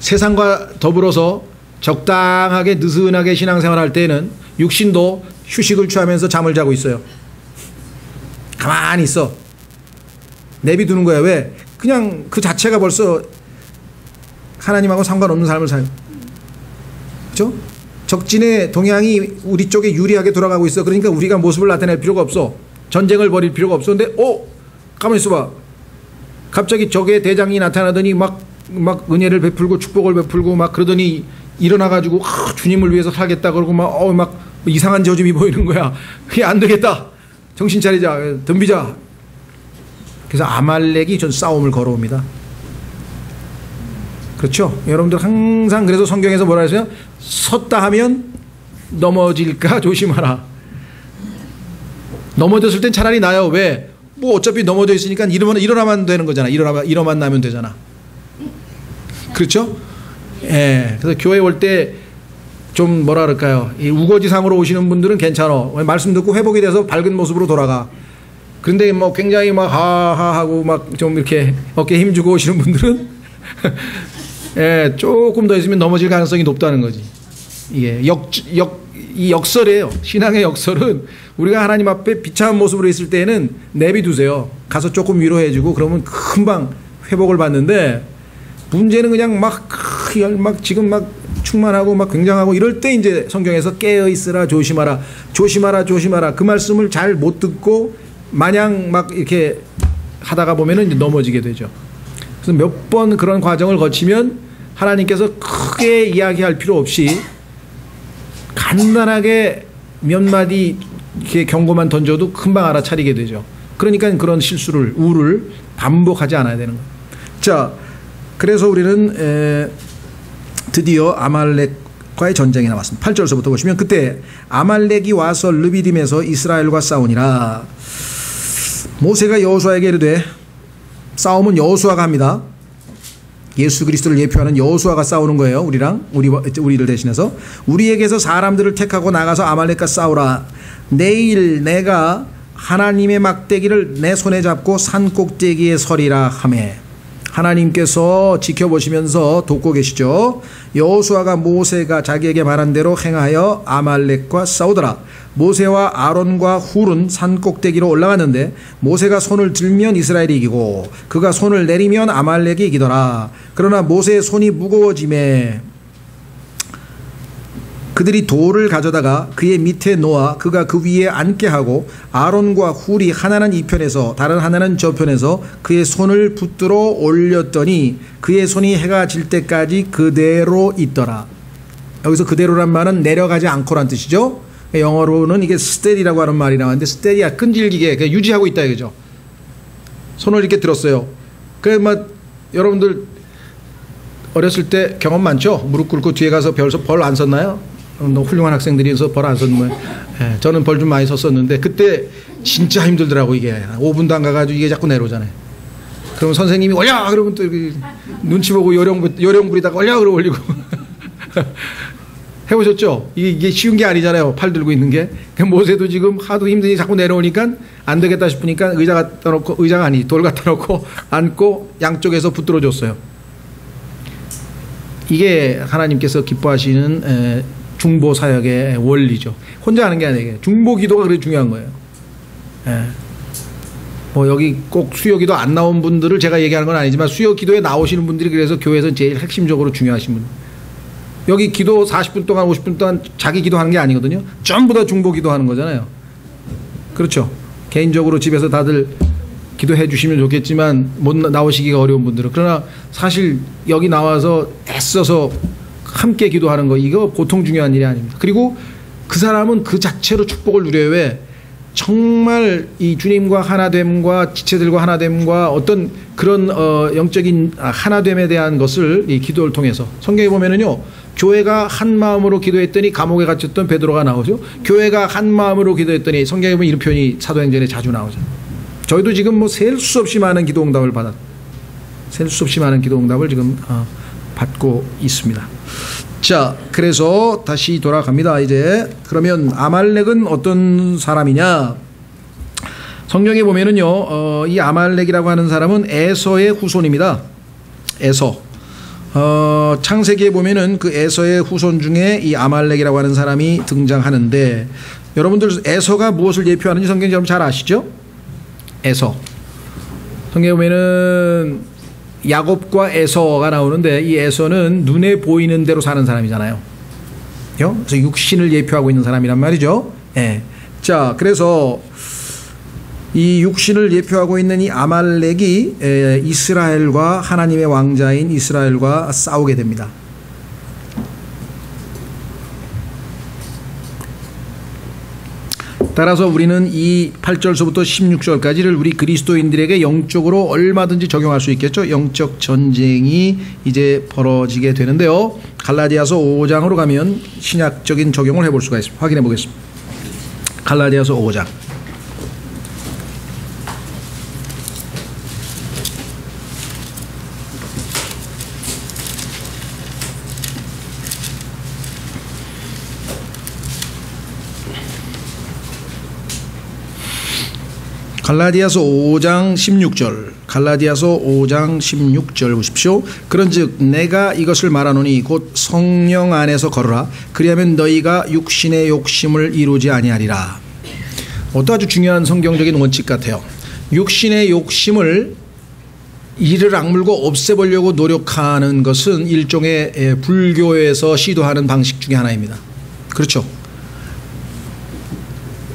세상과 더불어서 적당하게 느슨하게 신앙생활할 때는 육신도 휴식을 취하면서 잠을 자고 있어요. 가만히 있어. 내비두는 거야. 왜? 그냥 그 자체가 벌써 하나님하고 상관없는 삶을 살아요. 그렇죠? 적진의 동향이 우리 쪽에 유리하게 돌아가고 있어. 그러니까 우리가 모습을 나타낼 필요가 없어. 전쟁을 벌일 필요가 없어. 근데 가만히 있어봐. 갑자기 적의 대장이 나타나더니 막 은혜를 베풀고 축복을 베풀고 막 그러더니 일어나가지고 주님을 위해서 살겠다 그러고 막 이상한 저짐이 보이는 거야. 그게 안 되겠다. 정신 차리자. 덤비자. 그래서 아말렉이 전 싸움을 걸어옵니다. 그렇죠? 여러분들 항상 그래서 성경에서 뭐라 했어요? 섰다 하면 넘어질까 조심하라. 넘어졌을 땐 차라리 나요. 왜? 뭐 어차피 넘어져 있으니까 일어나면 되는 거잖아. 일어나만 나면 되잖아. 그렇죠? 예. 그래서 교회 올 때 좀 뭐라 그럴까요? 이 우거지상으로 오시는 분들은 괜찮아. 말씀 듣고 회복이 돼서 밝은 모습으로 돌아가. 그런데 뭐 굉장히 막 하하하고 막 좀 이렇게 어깨에 힘주고 오시는 분들은 예, 조금 더 있으면 넘어질 가능성이 높다는 거지. 이게 이 역설이에요. 신앙의 역설은 우리가 하나님 앞에 비참한 모습으로 있을 때는 내비두세요. 가서 조금 위로해주고 그러면 금방 회복을 받는데, 문제는 그냥 막 지금 막 충만하고 막 굉장하고 이럴 때 이제 성경에서 깨어 있으라 조심하라 조심하라 그 말씀을 잘 못 듣고 마냥 막 이렇게 하다가 보면은 이제 넘어지게 되죠. 그래서 몇 번 그런 과정을 거치면 하나님께서 크게 이야기할 필요 없이 간단하게 몇 마디 이렇게 경고만 던져도 금방 알아차리게 되죠. 그러니까 그런 우를 반복하지 않아야 되는 거예요. 자, 그래서 우리는 드디어 아말렉과의 전쟁이 나왔습니다. 8절서부터 보시면 그때 아말렉이 와서 르비딤에서 이스라엘과 싸우니라. 모세가 여호수아에게 이르되, 싸움은 여호수아가 합니다. 예수 그리스도를 예표하는 여호수아가 싸우는 거예요. 우리를 대신해서. 우리에게서 사람들을 택하고 나가서 아말렉과 싸우라. 내일 내가 하나님의 막대기를 내 손에 잡고 산 꼭대기에 서리라 하매. 하나님께서 지켜보시면서 돕고 계시죠. 여호수아가 모세가 자기에게 말한 대로 행하여 아말렉과 싸우더라. 모세와 아론과 훌은 산 꼭대기로 올라갔는데 모세가 손을 들면 이스라엘이 이기고 그가 손을 내리면 아말렉이 이기더라. 그러나 모세의 손이 무거워지매 그들이 돌을 가져다가 그의 밑에 놓아 그가 그 위에 앉게 하고 아론과 훌이 하나는 이 편에서 다른 하나는 저 편에서 그의 손을 붙들어 올렸더니 그의 손이 해가 질 때까지 그대로 있더라. 여기서 그대로란 말은 내려가지 않고란 뜻이죠. 영어로는 이게 스테디라고 하는 말이 나왔는데, 스테디야 끈질기게 유지하고 있다 이거죠. 손을 이렇게 들었어요. 그래서 막 여러분들 어렸을 때 경험 많죠? 무릎 꿇고 뒤에 가서 벌 안 썼나요? 훌륭한 학생들이 벌 안 썼는 거예요. 예, 저는 벌 좀 많이 썼었는데 그때 진짜 힘들더라고. 이게 5분도 안 가가지고 이게 자꾸 내려오잖아요. 그러면 선생님이 올려! 그러면 또 눈치 보고 요령 부리다가 올려! 그러고 올리고 해보셨죠? 이게 쉬운 게 아니잖아요. 팔 들고 있는 게. 모세도 지금 하도 힘드니 자꾸 내려오니까 안 되겠다 싶으니까 돌 갖다 놓고 앉고 양쪽에서 붙들어 줬어요. 이게 하나님께서 기뻐하시는 중보 사역의 원리죠. 혼자 하는 게 아니에요. 중보 기도가 그렇게 중요한 거예요. 예. 뭐 여기 꼭 수요기도 안 나온 분들을 제가 얘기하는 건 아니지만 수요기도에 나오시는 분들이 그래서 교회에서 제일 핵심적으로 중요하신 분. 여기 기도 40분 동안 50분 동안 자기 기도하는 게 아니거든요. 전부 다 중보 기도하는 거잖아요. 그렇죠. 개인적으로 집에서 다들 기도해 주시면 좋겠지만 못 나오시기가 어려운 분들은. 그러나 사실 여기 나와서 애써서 함께 기도하는 거 이거 보통 중요한 일이 아닙니다. 그리고 그 사람은 그 자체로 축복을 누려요. 왜? 정말 이 주님과 하나됨과 지체들과 하나됨과 어떤 그런 영적인 하나됨에 대한 것을 이 기도를 통해서 성경에 보면은요, 교회가 한 마음으로 기도했더니 감옥에 갇혔던 베드로가 나오죠. 교회가 한 마음으로 기도했더니 성경에 보면 이런 표현이 사도행전에 자주 나오죠. 저희도 지금 뭐 셀 수 없이 많은 기도 응답을 셀 수 없이 많은 기도 응답을 지금 받고 있습니다. 자, 그래서 다시 돌아갑니다. 이제 그러면 아말렉은 어떤 사람이냐? 성경에 보면은요, 이 아말렉이라고 하는 사람은 에서의 후손입니다. 에서. 창세기에 보면은 그 에서의 후손 중에 이 아말렉이라고 하는 사람이 등장하는데, 여러분들 에서가 무엇을 예표하는지 성경이 여러분 잘 아시죠? 에서. 성경에 보면은 야곱과 에서가 나오는데, 이 에서는 눈에 보이는 대로 사는 사람이잖아요. 그래서 육신을 예표하고 있는 사람이란 말이죠. 예. 자, 그래서 이 육신을 예표하고 있는 이 아말렉이 이스라엘과 하나님의 왕자인 이스라엘과 싸우게 됩니다. 따라서 우리는 이 8절서부터 16절까지를 우리 그리스도인들에게 영적으로 얼마든지 적용할 수 있겠죠. 영적 전쟁이 이제 벌어지게 되는데요. 갈라디아서 5장으로 가면 신약적인 적용을 해볼 수가 있습니다. 확인해 보겠습니다. 갈라디아서 5장. 갈라디아서 5장 16절. 갈라디아서 5장 16절 보십시오. 그런즉 내가 이것을 말하노니 곧 성령 안에서 걸으라. 그리하면 너희가 육신의 욕심을 이루지 아니하리라. 어떤 아주 중요한 성경적인 원칙 같아요. 육신의 욕심을 이를 악물고 없애보려고 노력하는 것은 일종의 불교에서 시도하는 방식 중에 하나입니다. 그렇죠.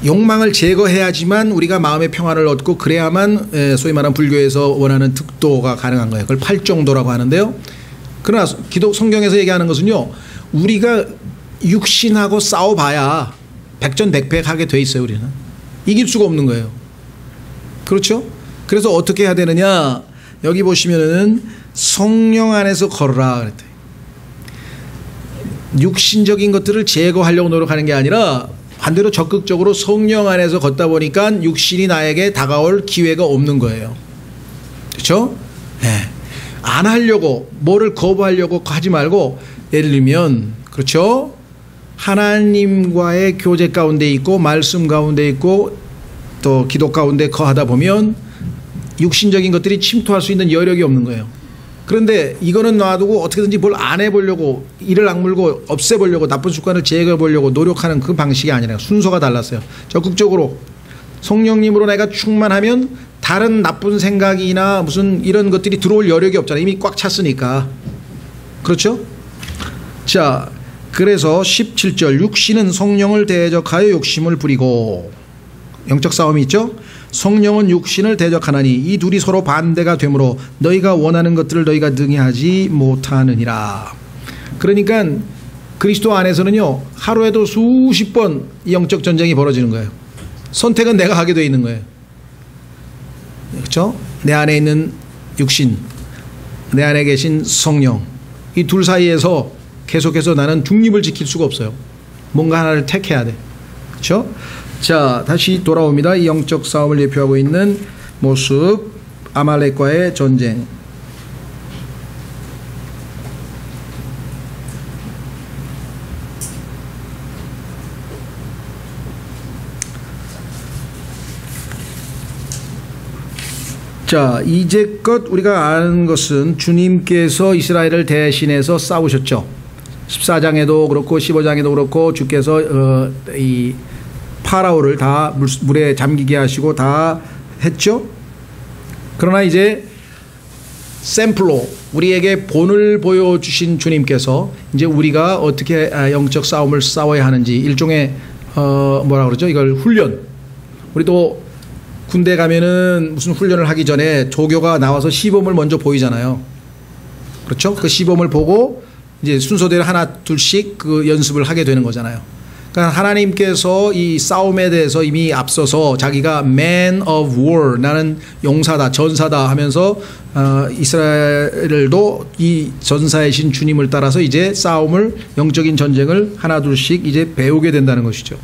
욕망을 제거해야지만 우리가 마음의 평안을 얻고 그래야만 소위 말하는 불교에서 원하는 득도가 가능한 거예요. 그걸 팔정도라고 하는데요. 그러나 기독 성경에서 얘기하는 것은요, 우리가 육신하고 싸워봐야 백전백패하게 돼 있어요. 우리는 이길 수가 없는 거예요. 그렇죠? 그래서 어떻게 해야 되느냐? 여기 보시면은 성령 안에서 걸으라 그랬대요. 육신적인 것들을 제거하려고 노력하는 게 아니라 반대로 적극적으로 성령 안에서 걷다 보니까 육신이 나에게 다가올 기회가 없는 거예요. 그렇죠? 네. 안 하려고, 뭐를 거부하려고 하지 말고, 예를 들면 그렇죠? 하나님과의 교제 가운데 있고 말씀 가운데 있고 또 기도 가운데 거하다 보면 육신적인 것들이 침투할 수 있는 여력이 없는 거예요. 그런데 이거는 놔두고 어떻게든지 뭘 안 해보려고, 이를 악물고 없애보려고, 나쁜 습관을 제거해보려고 노력하는 그 방식이 아니라 순서가 달랐어요. 적극적으로 성령님으로 내가 충만하면 다른 나쁜 생각이나 무슨 이런 것들이 들어올 여력이 없잖아요. 이미 꽉 찼으니까. 그렇죠? 자, 그래서 17절 육신은 성령을 대적하여 욕심을 부리고, 영적 싸움이 있죠? 성령은 육신을 대적하나니 이 둘이 서로 반대가 되므로 너희가 원하는 것들을 너희가 능히 하지 못하느니라. 그러니까 그리스도 안에서는요, 하루에도 수십 번 영적 전쟁이 벌어지는 거예요. 선택은 내가 하게 되어 있는 거예요. 그렇죠? 내 안에 있는 육신, 내 안에 계신 성령, 이 둘 사이에서 계속해서 나는 중립을 지킬 수가 없어요. 뭔가 하나를 택해야 돼. 그렇죠? 자, 다시 돌아옵니다. 이 영적 싸움을 예표하고 있는 모습, 아말렉과의 전쟁. 자, 이제껏 우리가 아는 것은 주님께서 이스라엘을 대신해서 싸우셨죠. 14장에도 그렇고 15장에도 그렇고 주께서 이 파라오를 다 물에 잠기게 하시고 다 했죠. 그러나 이제 샘플로 우리에게 본을 보여주신 주님께서 이제 우리가 어떻게 영적 싸움을 싸워야 하는지 일종의 뭐라 그러죠? 이걸 훈련. 우리도 군대 가면은 무슨 훈련을 하기 전에 조교가 나와서 시범을 먼저 보이잖아요. 그렇죠? 그 시범을 보고 이제 순서대로 하나 둘씩 그 연습을 하게 되는 거잖아요. 그러니까 하나님께서 이 싸움에 대해서 이미 앞서서 자기가 Man of War, 나는 용사다, 전사다 하면서 이스라엘도 이 전사이신 주님을 따라서 이제 싸움을, 영적인 전쟁을 하나 둘씩 이제 배우게 된다는 것이죠.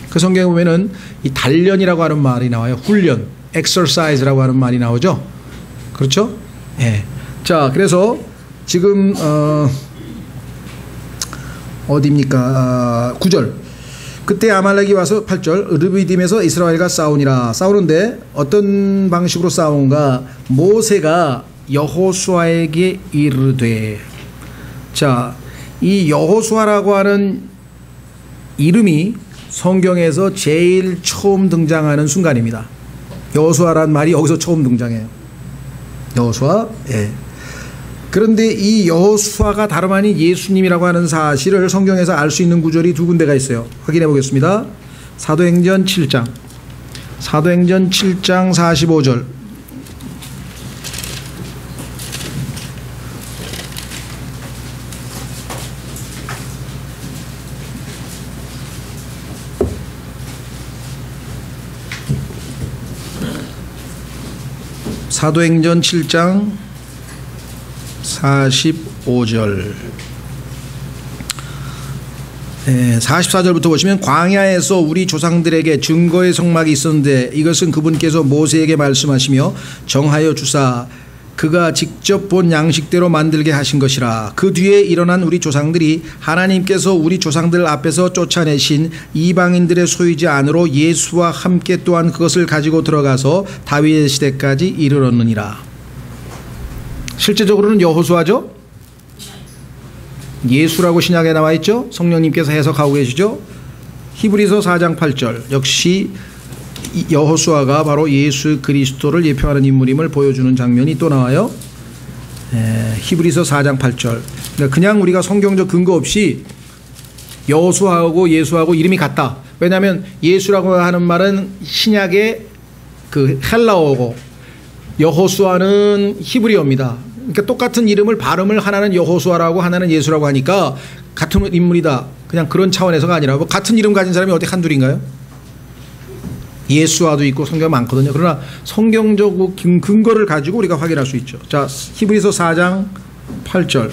그 성경에 보면은 이 단련이라고 하는 말이 나와요. 훈련, exercise라고 하는 말이 나오죠. 그렇죠? 예. 자, 그래서 지금 어디입니까? 9절. 그때 아말렉이 와서 8절 르비딤에서 이스라엘과 싸우니라. 싸우는데 어떤 방식으로 싸운가? 모세가 여호수아에게 이르되. 자, 이 여호수아라고 하는 이름이 성경에서 제일 처음 등장하는 순간입니다. 여호수아란 말이 여기서 처음 등장해요. 여호수아. 예. 그런데 이 여호수아가 다름 아닌 예수님이라고 하는 사실을 성경에서 알 수 있는 구절이 두 군데가 있어요. 확인해 보겠습니다. 사도행전 7장. 사도행전 7장 45절. 사도행전 7장 45절. 44절부터 보시면 광야에서 우리 조상들에게 증거의 성막이 있었는데 이것은 그분께서 모세에게 말씀하시며 정하여 주사 그가 직접 본 양식대로 만들게 하신 것이라. 그 뒤에 일어난 우리 조상들이 하나님께서 우리 조상들 앞에서 쫓아내신 이방인들의 소유지 안으로 예수와 함께 또한 그것을 가지고 들어가서 다윗의 시대까지 이르렀느니라. 실제적으로는 여호수아죠. 예수라고 신약에 나와 있죠. 성령님께서 해석하고 계시죠. 히브리서 4장 8절 역시 여호수아가 바로 예수 그리스도를 예표하는 인물임을 보여주는 장면이 또 나와요. 히브리서 4장 8절. 그냥 우리가 성경적 근거 없이 여호수아하고 예수하고 이름이 같다. 왜냐하면 예수라고 하는 말은 신약의 그 헬라어고 여호수아는 히브리어입니다. 그러니까 똑같은 이름을 발음을 하나는 여호수아라고 하나는 예수라고 하니까 같은 인물이다. 그냥 그런 차원에서가 아니라 뭐 같은 이름 가진 사람이 어디 한둘인가요? 예수아도 있고 성경에 많거든요. 그러나 성경적 근거를 가지고 우리가 확인할 수 있죠. 자, 히브리서 4장 8절.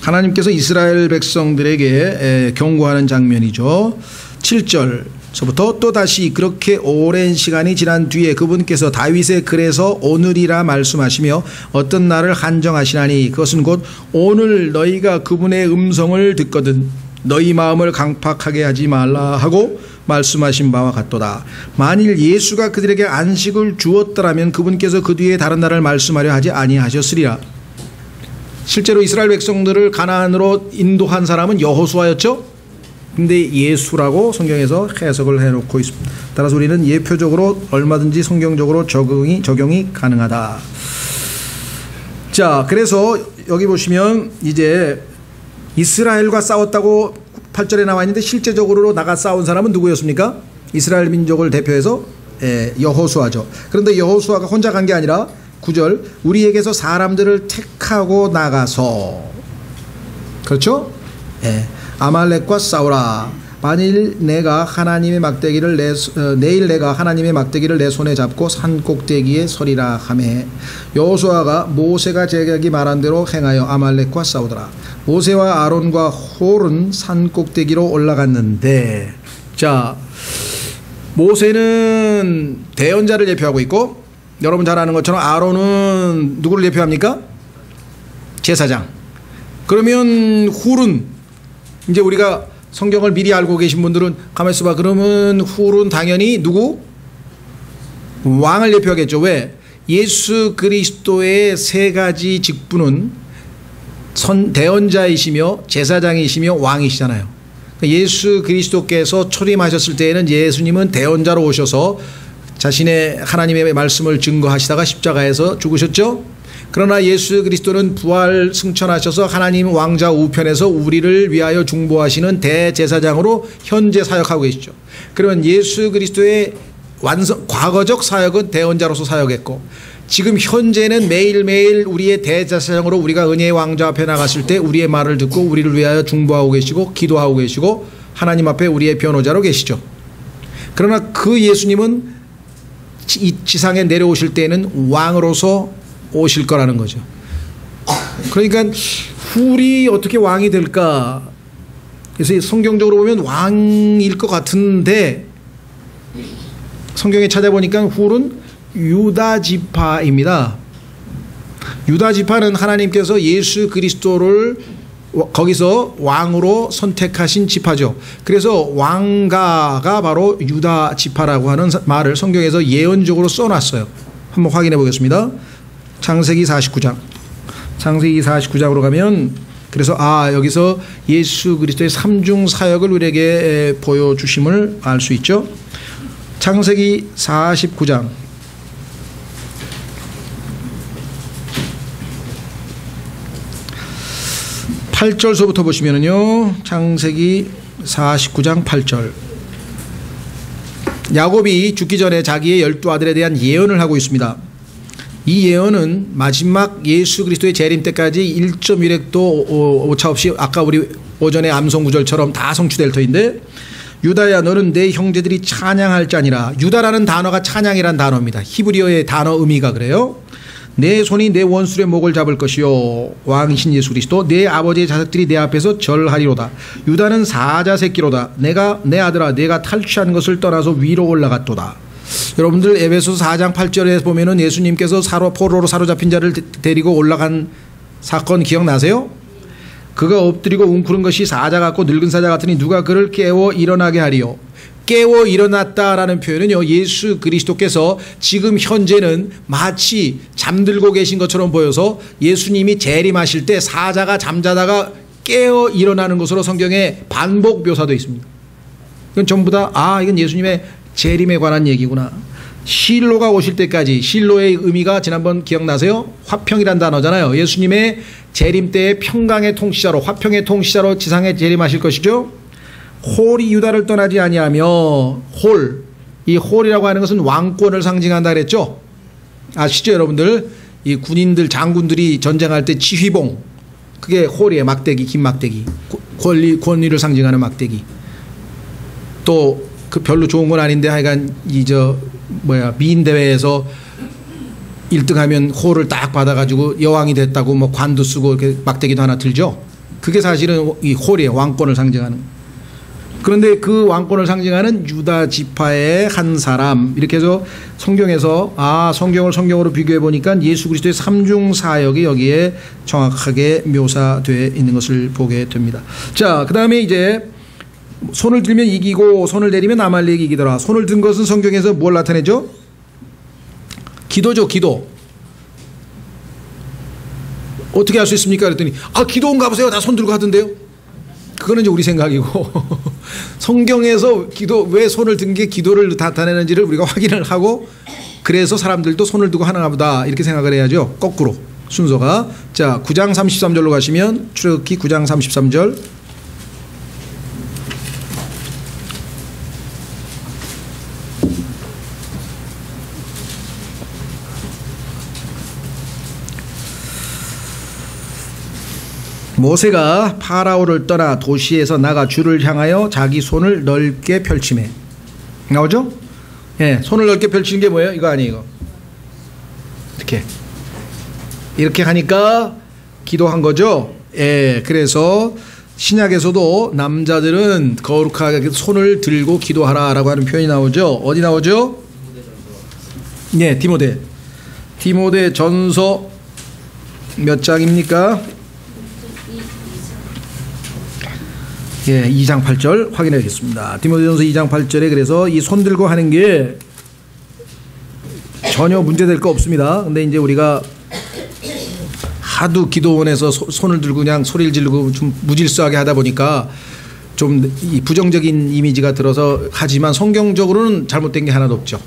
하나님께서 이스라엘 백성들에게 경고하는 장면이죠. 7절서부터 또다시 그렇게 오랜 시간이 지난 뒤에 그분께서 다윗의 글에서 오늘이라 말씀하시며 어떤 날을 한정하시나니 그것은 곧 오늘 너희가 그분의 음성을 듣거든 너희 마음을 강팍하게 하지 말라 하고 말씀하신 바와 같도다. 만일 예수가 그들에게 안식을 주었더라면 그분께서 그 뒤에 다른 날을 말씀하려 하지 아니하셨으리라. 실제로 이스라엘 백성들을 가나안으로 인도한 사람은 여호수아였죠. 근데 예수라고 성경에서 해석을 해놓고 있습니다. 따라서 우리는 예표적으로 얼마든지 성경적으로 적용이 가능하다. 자, 그래서 여기 보시면 이제 이스라엘과 싸웠다고 8절에 나와 있는데 실제적으로 나가 싸운 사람은 누구였습니까? 이스라엘 민족을 대표해서 여호수아죠. 그런데 여호수아가 혼자 간 게 아니라 9절 우리에게서 사람들을 택하고 나가서 그렇죠? 아말렉과 싸우라. 만일 내가 하나님의 막대기를 내일 내가 하나님의 막대기를 내 손에 잡고 산 꼭대기에 서리라 하매 여호수아가 모세가 제각이 말한 대로 행하여 아말렉과 싸우더라. 모세와 아론과 홀은 산 꼭대기로 올라갔는데 자 모세는 대언자를 예표하고 있고 여러분 잘 아는 것처럼 아론은 누구를 예표합니까? 제사장. 그러면 훌은 이제 우리가 성경을 미리 알고 계신 분들은 가만히 있어봐. 그러면 훌은 당연히 누구? 왕을 예표하겠죠. 왜? 예수 그리스도의 세 가지 직분은 대언자이시며 제사장이시며 왕이시잖아요. 예수 그리스도께서 초림하셨을 때에는 예수님은 대언자로 오셔서 자신의 하나님의 말씀을 증거하시다가 십자가에서 죽으셨죠. 그러나 예수 그리스도는 부활 승천하셔서 하나님 왕자 우편에서 우리를 위하여 중보하시는 대제사장으로 현재 사역하고 계시죠. 그러면 예수 그리스도의 과거적 사역은 대언자로서 사역했고, 지금 현재는 매일매일 우리의 대제사장으로 우리가 은혜의 왕자 앞에 나갔을 때 우리의 말을 듣고 우리를 위하여 중보하고 계시고 기도하고 계시고 하나님 앞에 우리의 변호자로 계시죠. 그러나 그 예수님은 이 지상에 내려오실 때에는 왕으로서 오실 거라는 거죠. 그러니까 훌이 어떻게 왕이 될까? 그래서 성경적으로 보면 왕일 것 같은데 성경에 찾아보니까 훌은 유다 지파입니다. 유다 지파는 하나님께서 예수 그리스도를 거기서 왕으로 선택하신 지파죠. 그래서 왕가가 바로 유다 지파라고 하는 말을 성경에서 예언적으로 써놨어요. 한번 확인해 보겠습니다. 창세기 49장. 창세기 49장으로 가면 그래서 여기서 예수 그리스도의 삼중 사역을 우리에게 보여주심을 알 수 있죠. 창세기 49장 8절서부터 보시면은요. 창세기 49장 8절. 야곱이 죽기 전에 자기의 12아들에 대한 예언을 하고 있습니다. 이 예언은 마지막 예수 그리스도의 재림 때까지 1.1획도 오차 없이 아까 우리 오전에 암송 구절처럼 다 성취될 터인데, 유다야 너는 내 형제들이 찬양할 자니라. 유다라는 단어가 찬양이란 단어입니다. 히브리어의 단어 의미가 그래요. 내 손이 내 원수의 목을 잡을 것이요 왕이신 예수 그리스도 내 아버지의 자식들이 내 앞에서 절하리로다. 유다는 사자 새끼로다. 내가 내 아들아 내가 탈취한 것을 떠나서 위로 올라갔도다. 여러분들 에베소서 4장 8절에 보면은 예수님께서 포로로 사로잡힌 자를 데리고 올라간 사건 기억나세요? 그가 엎드리고 웅크른 것이 사자 같고 늙은 사자 같으니 누가 그를 깨워 일어나게 하리요. 깨워 일어났다라는 표현은요, 예수 그리스도께서 지금 현재는 마치 잠들고 계신 것처럼 보여서 예수님이 재림하실 때 사자가 잠자다가 깨어 일어나는 것으로 성경에 반복 묘사되어 있습니다. 이건 전부 다 이건 예수님의 재림에 관한 얘기구나. 실로가 오실 때까지, 실로의 의미가 지난번 기억나세요? 화평이란 단어잖아요. 예수님의 재림 때의 평강의 통치자로, 화평의 통치자로 지상에 재림하실 것이죠. 홀이 유다를 떠나지 아니하며, 이 홀이라고 하는 것은 왕권을 상징한다 그랬죠. 아시죠 여러분들? 이 군인들, 장군들이 전쟁할 때 지휘봉, 그게 홀이에요. 막대기, 긴 막대기, 권리를 상징하는 막대기. 또 그 별로 좋은 건 아닌데 하여간 미인 대회에서 1등하면 홀을 딱 받아가지고 여왕이 됐다고 뭐 관도 쓰고 이렇게 막대기도 하나 들죠. 그게 사실은 이 홀이에요. 왕권을 상징하는. 그런데 그 왕권을 상징하는 유다 지파의 한 사람, 이렇게 해서 성경에서 성경을 성경으로 비교해 보니까 예수 그리스도의 삼중 사역이 여기에 정확하게 묘사되어 있는 것을 보게 됩니다. 자, 그 다음에 이제 손을 들면 이기고 손을 내리면 아말렉이 이기더라. 손을 든 것은 성경에서 뭘 나타내죠? 기도죠. 기도. 어떻게 할 수 있습니까? 그랬더니 기도인가 보세요. 다 손 들고 하던데요. 그거는 이제 우리 생각이고 성경에서 왜 손을 든 게 기도를 나타내는지를 우리가 확인을 하고, 그래서 사람들도 손을 두고 하나 보다 이렇게 생각을 해야죠. 거꾸로 순서가. 자, 9장 33절로 가시면, 출애굽기 9장 33절. 모세가 파라오를 떠나 도시에서 나가 주를 향하여 자기 손을 넓게 펼치매. 나오죠? 예, 손을 넓게 펼치는 게 뭐예요? 이거 아니에요, 이거. 이렇게 하니까 기도한 거죠? 예, 그래서 신약에서도 남자들은 거룩하게 손을 들고 기도하라라고 하는 표현이 나오죠? 어디 나오죠? 예, 디모데 전서 몇 장입니까? 예, 2장 8절 확인하겠습니다. 디모데전서 2장 8절에 그래서 이 손 들고 하는 게 전혀 문제될 거 없습니다. 근데 이제 우리가 하도 기도원에서 손을 들고 그냥 소리를 지르고 좀 무질서하게 하다 보니까 좀 이 부정적인 이미지가 들어서 하지만 성경적으로는 잘못된 게 하나도 없죠.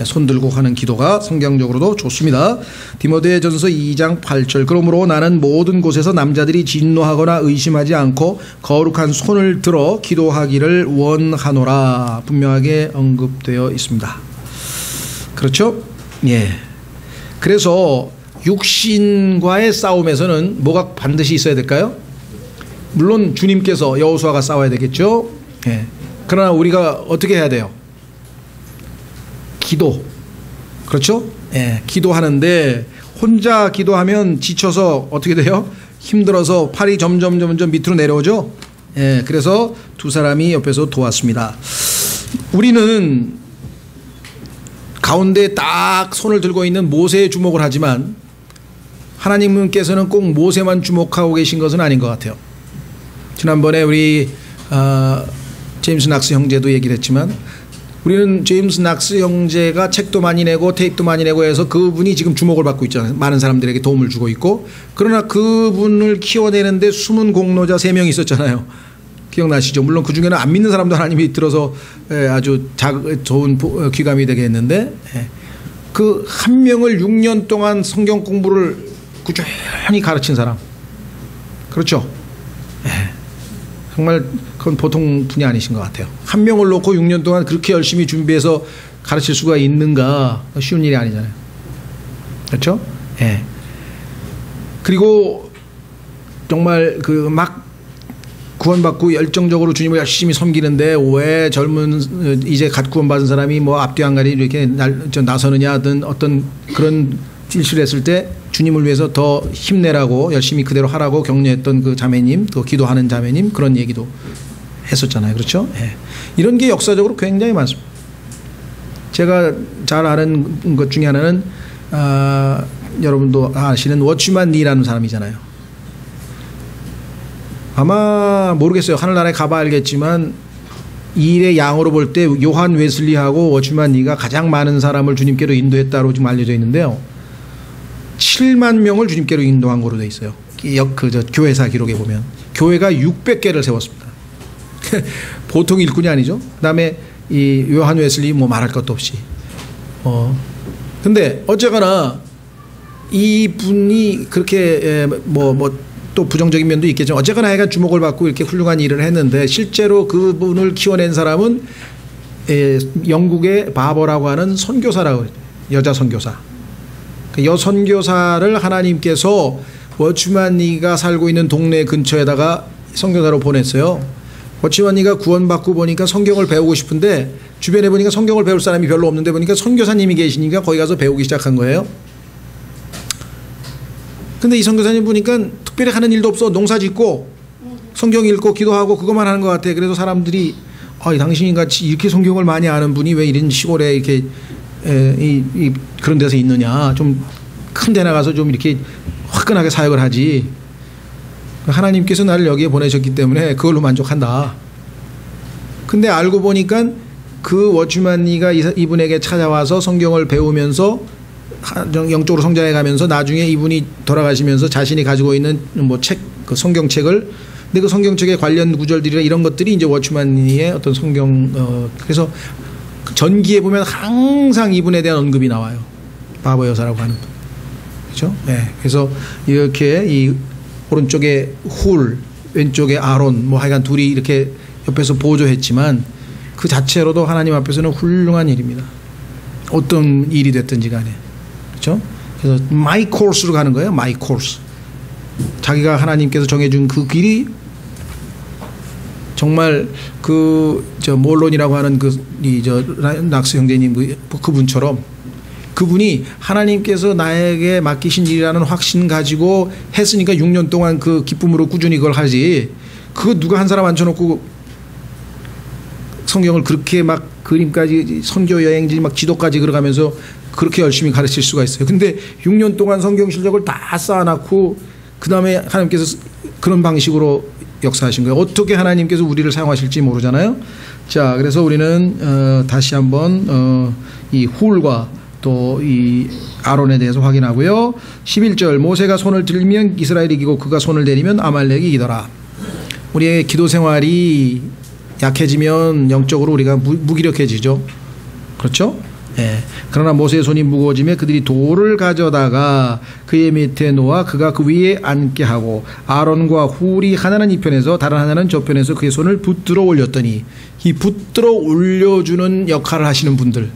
손 들고 하는 기도가 성경적으로도 좋습니다. 디모데전서 2장 8절 그러므로 나는 모든 곳에서 남자들이 진노하거나 의심하지 않고 거룩한 손을 들어 기도하기를 원하노라 분명하게 언급되어 있습니다. 그렇죠? 예. 그래서 육신과의 싸움에서는 뭐가 반드시 있어야 될까요? 물론 주님께서 여호수아가 싸워야 되겠죠. 예. 그러나 우리가 어떻게 해야 돼요? 기도. 그렇죠? 예. 기도하는데 혼자 기도하면 지쳐서 어떻게 돼요? 힘들어서 팔이 점점 밑으로 내려오죠. 예. 그래서 두 사람이 옆에서 도왔습니다. 우리는 가운데 딱 손을 들고 있는 모세에 주목을 하지만 하나님께서는 꼭 모세만 주목하고 계신 것은 아닌 것 같아요. 지난번에 우리 제임스 낙스 형제도 얘기를 했지만 우리는 제임스 낙스 형제가 책도 많이 내고 테이프도 많이 내고 해서 그분이 지금 주목을 받고 있잖아요. 많은 사람들에게 도움을 주고 있고 그러나 그분을 키워내는데 숨은 공로자 3명이 있었잖아요. 기억나시죠? 물론 그 중에는 안 믿는 사람도 하나님이 들어서 아주 좋은 귀감이 되게 했는데 그 한 명을 6년 동안 성경 공부를 꾸준히 가르친 사람. 그렇죠? 정말 그건 보통 분이 아니신 것 같아요. 한 명을 놓고 6년 동안 그렇게 열심히 준비해서 가르칠 수가 있는가 쉬운 일이 아니잖아요. 그렇죠? 예. 그리고 정말 그 막 구원받고 열정적으로 주님을 열심히 섬기는데 왜 젊은 이제 갓 구원받은 사람이 뭐 앞뒤 안 가리 이렇게 나서느냐 든 어떤 그런 실수를 했을 때 주님을 위해서 더 힘내라고 열심히 그대로 하라고 격려했던 그 자매님 또 기도하는 자매님 그런 얘기도 했었잖아요. 그렇죠? 예. 이런 게 역사적으로 굉장히 많습니다. 제가 잘 아는 것 중에 하나는 여러분도 아시는 워치만 니라는 사람이잖아요. 아마 모르겠어요. 하늘나라에 가봐 알겠지만 일의 양으로 볼 때 요한 웨슬리하고 워치만 니가 가장 많은 사람을 주님께로 인도했다고 지금 알려져 있는데요. 7만 명을 주님께로 인도한 거로 돼 있어요. 교회사 기록에 보면 교회가 600개를 세웠습니다. 보통 일꾼이 아니죠. 그다음에 이 요한 웨슬리 뭐 말할 것도 없이. 근데 어쨌거나 이분이 그렇게 또 부정적인 면도 있겠죠. 어쨌거나 애가 주목을 받고 이렇게 훌륭한 일을 했는데 실제로 그분을 키워낸 사람은 영국의 바버라고 하는 선교사라고 여자 선교사. 그 여선교사를 하나님께서 워치만니가 살고 있는 동네 근처에다가 선교사로 보냈어요. 워치만니가 구원받고 보니까 성경을 배우고 싶은데 주변에 보니까 성경을 배울 사람이 별로 없는데 보니까 선교사님이 계시니까 거기 가서 배우기 시작한 거예요. 근데 이 선교사님 보니까 특별히 하는 일도 없어. 농사 짓고 성경 읽고 기도하고 그것만 하는 것 같아. 그래서 사람들이 당신같이 이렇게 성경을 많이 아는 분이 왜 이런 시골에 이렇게 그런 데서 있느냐. 좀 큰 데 나가서 좀 이렇게 화끈하게 사역을 하지. 하나님께서 나를 여기에 보내셨기 때문에 그걸로 만족한다. 근데 알고 보니까 그 워치만니가 이분에게 찾아와서 성경을 배우면서 영적으로 성장해 가면서 나중에 이분이 돌아가시면서 자신이 가지고 있는 뭐 책, 그 성경책을 근데 그 성경책에 관련 구절들이나 이런 것들이 이제 워치만니의 어떤 성경 그래서 전기에 보면 항상 이분에 대한 언급이 나와요. 바버 여사라고 하는 분. 그렇죠? 네. 그래서 이렇게 이 오른쪽에 훌, 왼쪽에 아론 뭐 하여간 둘이 이렇게 옆에서 보조했지만 그 자체로도 하나님 앞에서는 훌륭한 일입니다. 어떤 일이 됐든지 간에. 그렇죠? 그래서 마이 코스로 가는 거예요. 마이 코스. 자기가 하나님께서 정해준 그 길이 정말 몰론이라고 하는 낙스 형제님 그분처럼 그분이 하나님께서 나에게 맡기신 일이라는 확신 가지고 했으니까 6년 동안 그 기쁨으로 꾸준히 그걸 하지. 그거 누가 한 사람 앉혀놓고 성경을 그렇게 막 그림까지 선교 여행지 막 지도까지 걸어가면서 그렇게 열심히 가르칠 수가 있어요. 근데 6년 동안 성경 실력을 다 쌓아놨고 그 다음에 하나님께서 그런 방식으로 역사하신 거예요. 어떻게 하나님께서 우리를 사용하실지 모르잖아요. 자, 그래서 우리는 다시 한번 이 훌과 또 이 아론에 대해서 확인하고요. 11절 모세가 손을 들면 이스라엘이 이기고 그가 손을 내리면 아말렉이 이기더라. 우리의 기도 생활이 약해지면 영적으로 우리가 무기력해지죠. 그렇죠? 예. 그러나 모세의 손이 무거워지며 그들이 돌을 가져다가 그의 밑에 놓아 그가 그 위에 앉게 하고 아론과 훌이 하나는 이 편에서 다른 하나는 저 편에서 그의 손을 붙들어 올렸더니, 이 붙들어 올려주는 역할을 하시는 분들,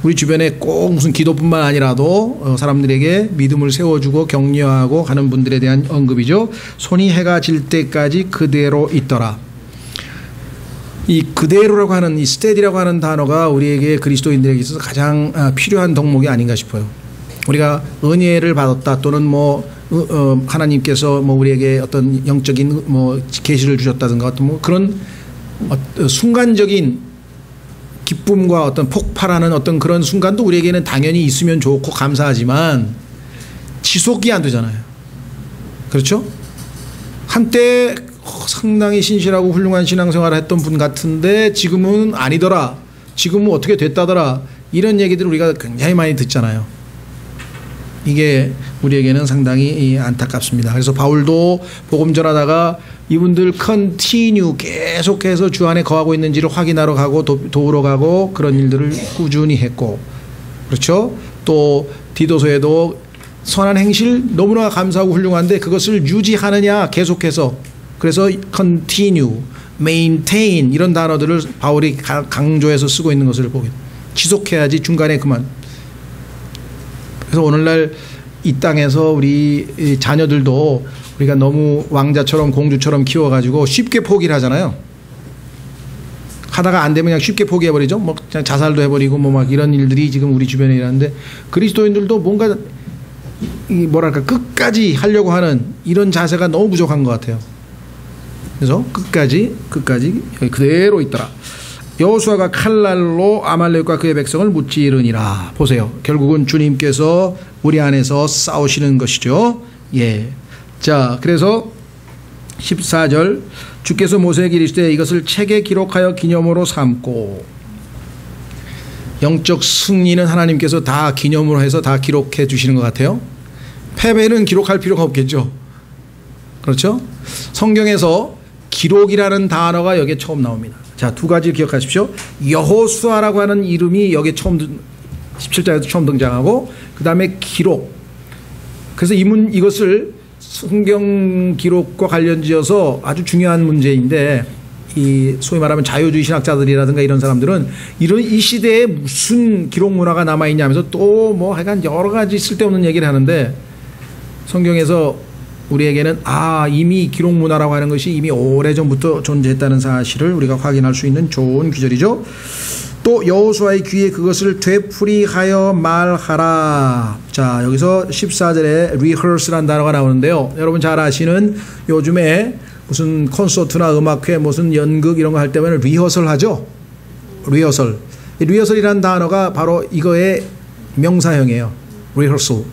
우리 주변에 꼭 무슨 기도뿐만 아니라도 사람들에게 믿음을 세워주고 격려하고 하는 분들에 대한 언급이죠. 손이 해가 질 때까지 그대로 있더라. 이 그대로라고 하는, 이 스테디라고 하는 단어가 우리에게 그리스도인들에게 있어서 가장 필요한 덕목이 아닌가 싶어요. 우리가 은혜를 받았다 또는 하나님께서 우리에게 어떤 영적인 계시를 주셨다든가 어떤 그런 순간적인 기쁨과 어떤 폭발하는 어떤 그런 순간도 우리에게는 당연히 있으면 좋고 감사하지만 지속이 안 되잖아요. 그렇죠? 한때 상당히 신실하고 훌륭한 신앙생활을 했던 분 같은데 지금은 아니더라, 지금은 어떻게 됐다더라, 이런 얘기들을 우리가 굉장히 많이 듣잖아요. 이게 우리에게는 상당히 안타깝습니다. 그래서 바울도 복음 전하다가 이분들 컨티뉴 계속해서 주 안에 거하고 있는지를 확인하러 가고 도우러 가고 그런 일들을 꾸준히 했고, 그렇죠? 또 디도서에도 선한 행실 너무나 감사하고 훌륭한데 그것을 유지하느냐 계속해서, 그래서 continue, maintain 이런 단어들을 바울이 강조해서 쓰고 있는 것을 보게, 지속해야지 중간에 그만. 그래서 오늘날 이 땅에서 우리 자녀들도 우리가 너무 왕자처럼 공주처럼 키워가지고 쉽게 포기를 하잖아요. 하다가 안 되면 그냥 쉽게 포기해버리죠. 그냥 자살도 해버리고 막 이런 일들이 지금 우리 주변에 일어나는데, 그리스도인들도 뭔가 뭐랄까 끝까지 하려고 하는 이런 자세가 너무 부족한 것 같아요. 그래서 끝까지 그대로 있더라. 여호수아가 칼날로 아말렉과 그의 백성을 무찌르니라. 보세요. 결국은 주님께서 우리 안에서 싸우시는 것이죠. 예. 자, 그래서 14절, 주께서 모세에게 이르시되 이것을 책에 기록하여 기념으로 삼고. 영적 승리는 하나님께서 다 기념으로 해서 다 기록해 주시는 것 같아요. 패배는 기록할 필요가 없겠죠. 그렇죠? 성경에서 기록이라는 단어가 여기에 처음 나옵니다. 자, 두 가지 기억하십시오. 여호수아라고 하는 이름이 여기에 처음 17장에서 처음 등장하고, 그 다음에 기록. 그래서 이것을 성경 기록과 관련지어서 아주 중요한 문제인데, 이 소위 말하면 자유주의 신학자들이라든가 이런 사람들은 이 시대에 무슨 기록 문화가 남아있냐 하면서 또 하여간 여러 가지 쓸데없는 얘기를 하는데, 성경에서 우리에게는 이미 기록 문화라고 하는 것이 이미 오래전부터 존재했다는 사실을 우리가 확인할 수 있는 좋은 구절이죠. 또 여호수아의 귀에 그것을 되풀이하여 말하라. 자, 여기서 14절에 rehearse라는 단어가 나오는데요. 여러분 잘 아시는, 요즘에 무슨 콘서트나 음악회 무슨 연극 이런 거 할 때면 리허설 하죠. 리허설. 이 리허설이라는 단어가 바로 이거의 명사형이에요. rehearsal.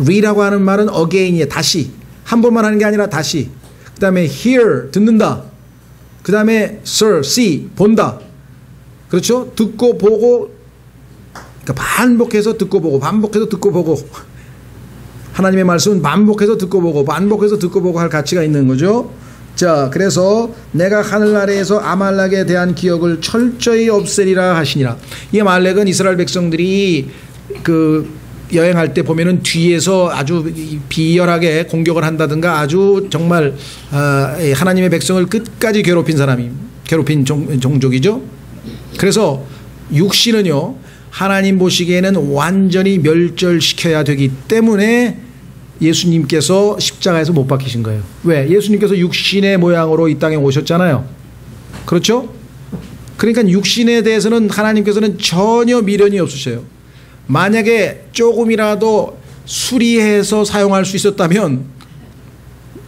re라고 하는 말은 again이에요. 다시. 한 번만 하는 게 아니라 다시. 그 다음에 hear, 듣는다. 그 다음에 see, 본다. 그렇죠? 듣고 보고, 그러니까 반복해서 듣고 보고, 반복해서 듣고 보고. 하나님의 말씀은 반복해서 듣고 보고, 반복해서 듣고 보고 할 가치가 있는 거죠. 자, 그래서 내가 하늘 아래에서 아말렉에 대한 기억을 철저히 없애리라 하시니라. 이 아말렉은 이스라엘 백성들이 여행할 때 보면은 뒤에서 아주 비열하게 공격을 한다든가 아주 정말 하나님의 백성을 끝까지 괴롭힌 종족이죠. 그래서 육신은요, 하나님 보시기에는 완전히 멸절시켜야 되기 때문에 예수님께서 십자가에서 못 박히신 거예요. 왜? 예수님께서 육신의 모양으로 이 땅에 오셨잖아요. 그렇죠? 그러니까 육신에 대해서는 하나님께서는 전혀 미련이 없으셔요. 만약에 조금이라도 수리해서 사용할 수 있었다면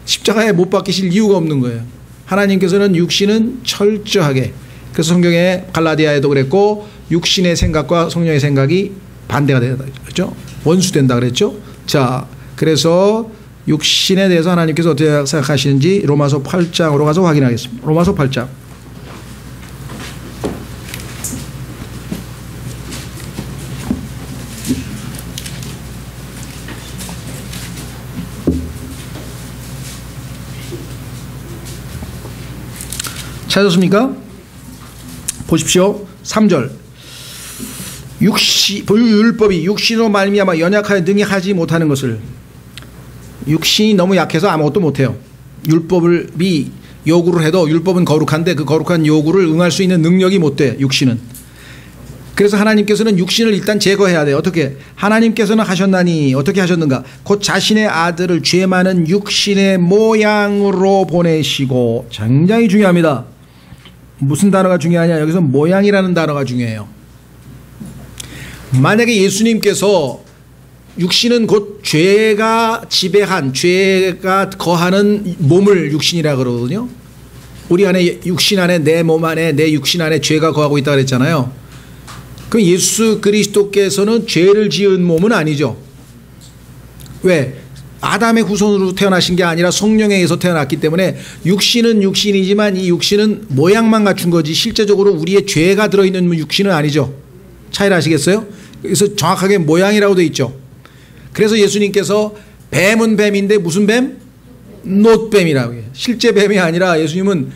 십자가에 못 박히실 이유가 없는 거예요. 하나님께서는 육신은 철저하게, 그래서 성경에 갈라디아에도 그랬고 육신의 생각과 성령의 생각이 반대가 된다 그랬죠. 원수된다 그랬죠. 자, 그래서 육신에 대해서 하나님께서 어떻게 생각하시는지 로마서 8장으로 가서 확인하겠습니다. 로마서 8장. 찾았습니까? 보십시오. 3절. 율법이 육신으로 말미암아 연약하여 능히 하지 못하는 것을. 육신이 너무 약해서 아무것도 못해요. 율법이 요구를 해도 율법은 거룩한데 그 거룩한 요구를 응할 수 있는 능력이 못 돼, 육신은. 그래서 하나님께서는 육신을 일단 제거해야 돼요. 어떻게? 하나님께서는 하셨나니 어떻게 하셨는가? 곧 자신의 아들을 죄 많은 육신의 모양으로 보내시고. 굉장히 중요합니다. 무슨 단어가 중요하냐? 여기서 모양이라는 단어가 중요해요. 만약에 예수님께서 육신은 곧 죄가 지배한, 죄가 거하는 몸을 육신이라 그러거든요. 우리 안에, 육신 안에, 내 몸 안에, 내 육신 안에 죄가 거하고 있다고 그랬잖아요. 그럼 예수 그리스도께서는 죄를 지은 몸은 아니죠. 왜? 아담의 후손으로 태어나신 게 아니라 성령에 의해서 태어났기 때문에 육신은 육신이지만 이 육신은 모양만 갖춘 거지 실제적으로 우리의 죄가 들어있는 육신은 아니죠. 차이를 아시겠어요? 그래서 정확하게 모양이라고 되어 있죠. 그래서 예수님께서 뱀은 뱀인데 무슨 뱀? 놋뱀이라고 해요. 실제 뱀이 아니라 예수님은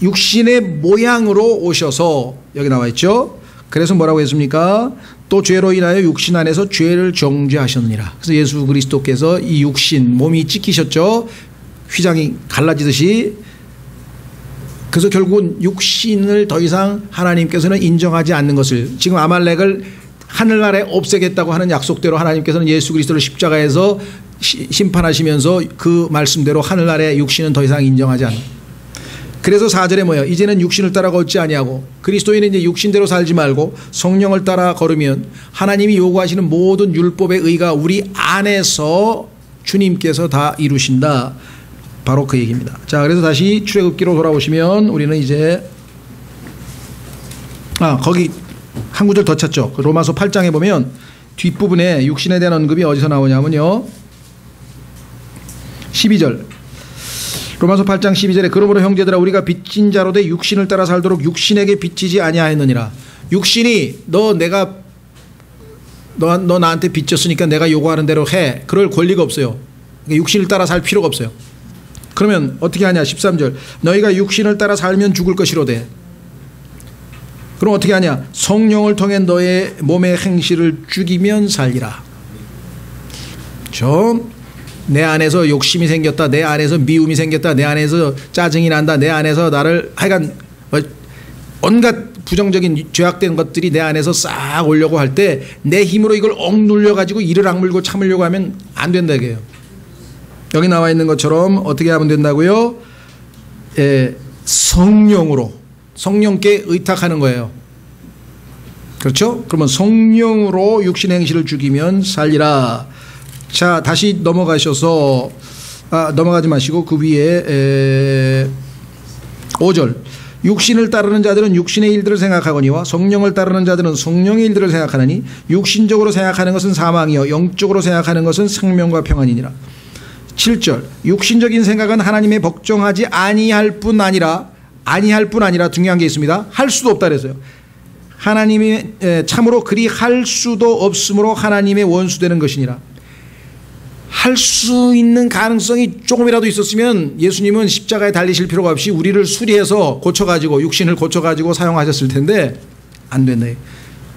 육신의 모양으로 오셔서, 여기 나와 있죠. 그래서 뭐라고 했습니까? 또 죄로 인하여 육신 안에서 죄를 정죄하셨느니라. 그래서 예수 그리스도께서 이 육신, 몸이 찢기셨죠. 휘장이 갈라지듯이. 그래서 결국은 육신을 더 이상 하나님께서는 인정하지 않는 것을, 지금 아말렉을 하늘나라에 없애겠다고 하는 약속대로 하나님께서는 예수 그리스도를 십자가에서 심판하시면서 그 말씀대로 하늘나라의 육신은 더 이상 인정하지 않는. 그래서 4절에 뭐예요? 이제는 육신을 따라 걷지 아니하고. 그리스도인은 이제 육신대로 살지 말고 성령을 따라 걸으면 하나님이 요구하시는 모든 율법의 의가 우리 안에서 주님께서 다 이루신다. 바로 그 얘기입니다. 자, 그래서 다시 출애굽기로 돌아오시면 우리는 이제 거기 한 구절 더 찾죠. 로마서 8장에 보면 뒷부분에 육신에 대한 언급이 어디서 나오냐면요, 12절. 로마서 8장 12절에 그러므로 형제들아 우리가 빚진 자로 돼 육신을 따라 살도록 육신에게 빚지지 아니하였느니라. 육신이 너 나한테 빚졌으니까 내가 요구하는 대로 해, 그럴 권리가 없어요. 육신을 따라 살 필요가 없어요. 그러면 어떻게 하냐? 13절. 너희가 육신을 따라 살면 죽을 것이로되. 그럼 어떻게 하냐? 성령을 통해 너의 몸의 행실을 죽이면 살리라. 내 안에서 욕심이 생겼다, 내 안에서 미움이 생겼다, 내 안에서 짜증이 난다, 내 안에서 나를 하여간 온갖 부정적인 죄악된 것들이 내 안에서 싹 오려고 할 때 내 힘으로 이걸 억눌려 가지고 이를 악물고 참으려고 하면 안 된다 이게요. 여기 나와 있는 것처럼 어떻게 하면 된다고요? 성령으로, 성령께 의탁하는 거예요. 그렇죠? 그러면 성령으로 육신의 행실을 죽이면 살리라. 자, 다시 넘어가셔서 넘어가지 마시고 그 위에 5절. 육신을 따르는 자들은 육신의 일들을 생각하거니와 성령을 따르는 자들은 성령의 일들을 생각하느니 육신적으로 생각하는 것은 사망이요 영적으로 생각하는 것은 생명과 평안이니라. 7절. 육신적인 생각은 하나님의 복종하지 아니할 뿐 아니라 중요한 게 있습니다. 할 수도 없다 그랬어요. 하나님이 참으로 그리 할 수도 없으므로 하나님의 원수되는 것이니라. 할 수 있는 가능성이 조금이라도 있었으면 예수님은 십자가에 달리실 필요가 없이 우리를 수리해서 고쳐가지고 육신을 고쳐가지고 사용하셨을 텐데 안 된다.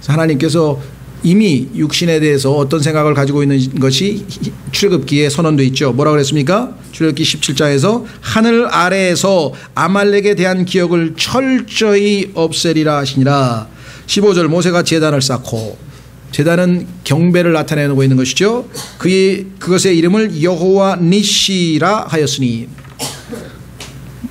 하나님께서 이미 육신에 대해서 어떤 생각을 가지고 있는 것이 출애굽기에 선언되어 있죠. 뭐라고 그랬습니까? 출애굽기 17장에서 하늘 아래에서 아말렉에 대한 기억을 철저히 없애리라 하시니라. 15절. 모세가 제단을 쌓고, 제단은 경배를 나타내고 있는 것이죠. 그것의 이름을 여호와 니시라 하였으니.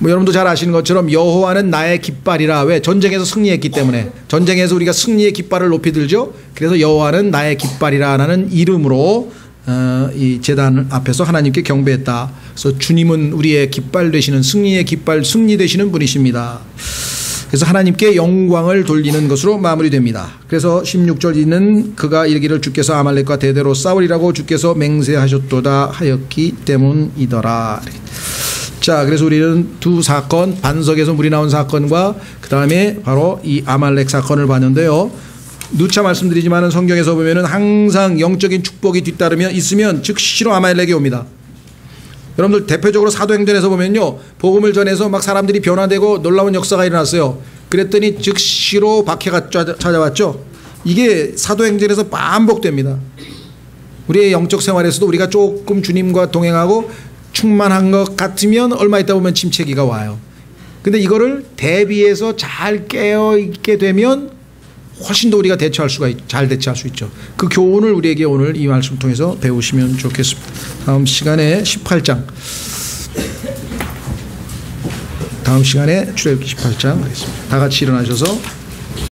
여러분도 잘 아시는 것처럼 여호와는 나의 깃발이라. 왜? 전쟁에서 승리했기 때문에. 전쟁에서 우리가 승리의 깃발을 높이 들죠. 그래서 여호와는 나의 깃발이라는 이름으로 이 제단 앞에서 하나님께 경배했다. 그래서 주님은 우리의 깃발 되시는, 승리의 깃발, 승리 되시는 분이십니다. 그래서 하나님께 영광을 돌리는 것으로 마무리됩니다. 그래서 16절 있는 그가 이르기를 주께서 아말렉과 대대로 싸우리라고 주께서 맹세하셨도다 하였기 때문이더라. 자, 그래서 우리는 두 사건, 반석에서 물이 나온 사건과 그 다음에 바로 이 아말렉 사건을 봤는데요. 누차 말씀드리지만은 성경에서 보면은 항상 영적인 축복이 뒤따르며 있으면 즉시로 아말렉이 옵니다. 여러분들 대표적으로 사도행전에서 보면요. 복음을 전해서 막 사람들이 변화되고 놀라운 역사가 일어났어요. 그랬더니 즉시로 박해가 찾아왔죠. 이게 사도행전에서 반복됩니다. 우리의 영적 생활에서도 우리가 조금 주님과 동행하고 충만한 것 같으면 얼마 있다 보면 침체기가 와요. 근데 이거를 대비해서 잘 깨어있게 되면 훨씬 더 우리가 잘 대처할 수 있죠. 그 교훈을 우리에게 오늘 이 말씀 통해서 배우시면 좋겠습니다. 다음 시간에 18장. 다음 시간에 출애굽기 18장 하겠습니다. 다 같이 일어나셔서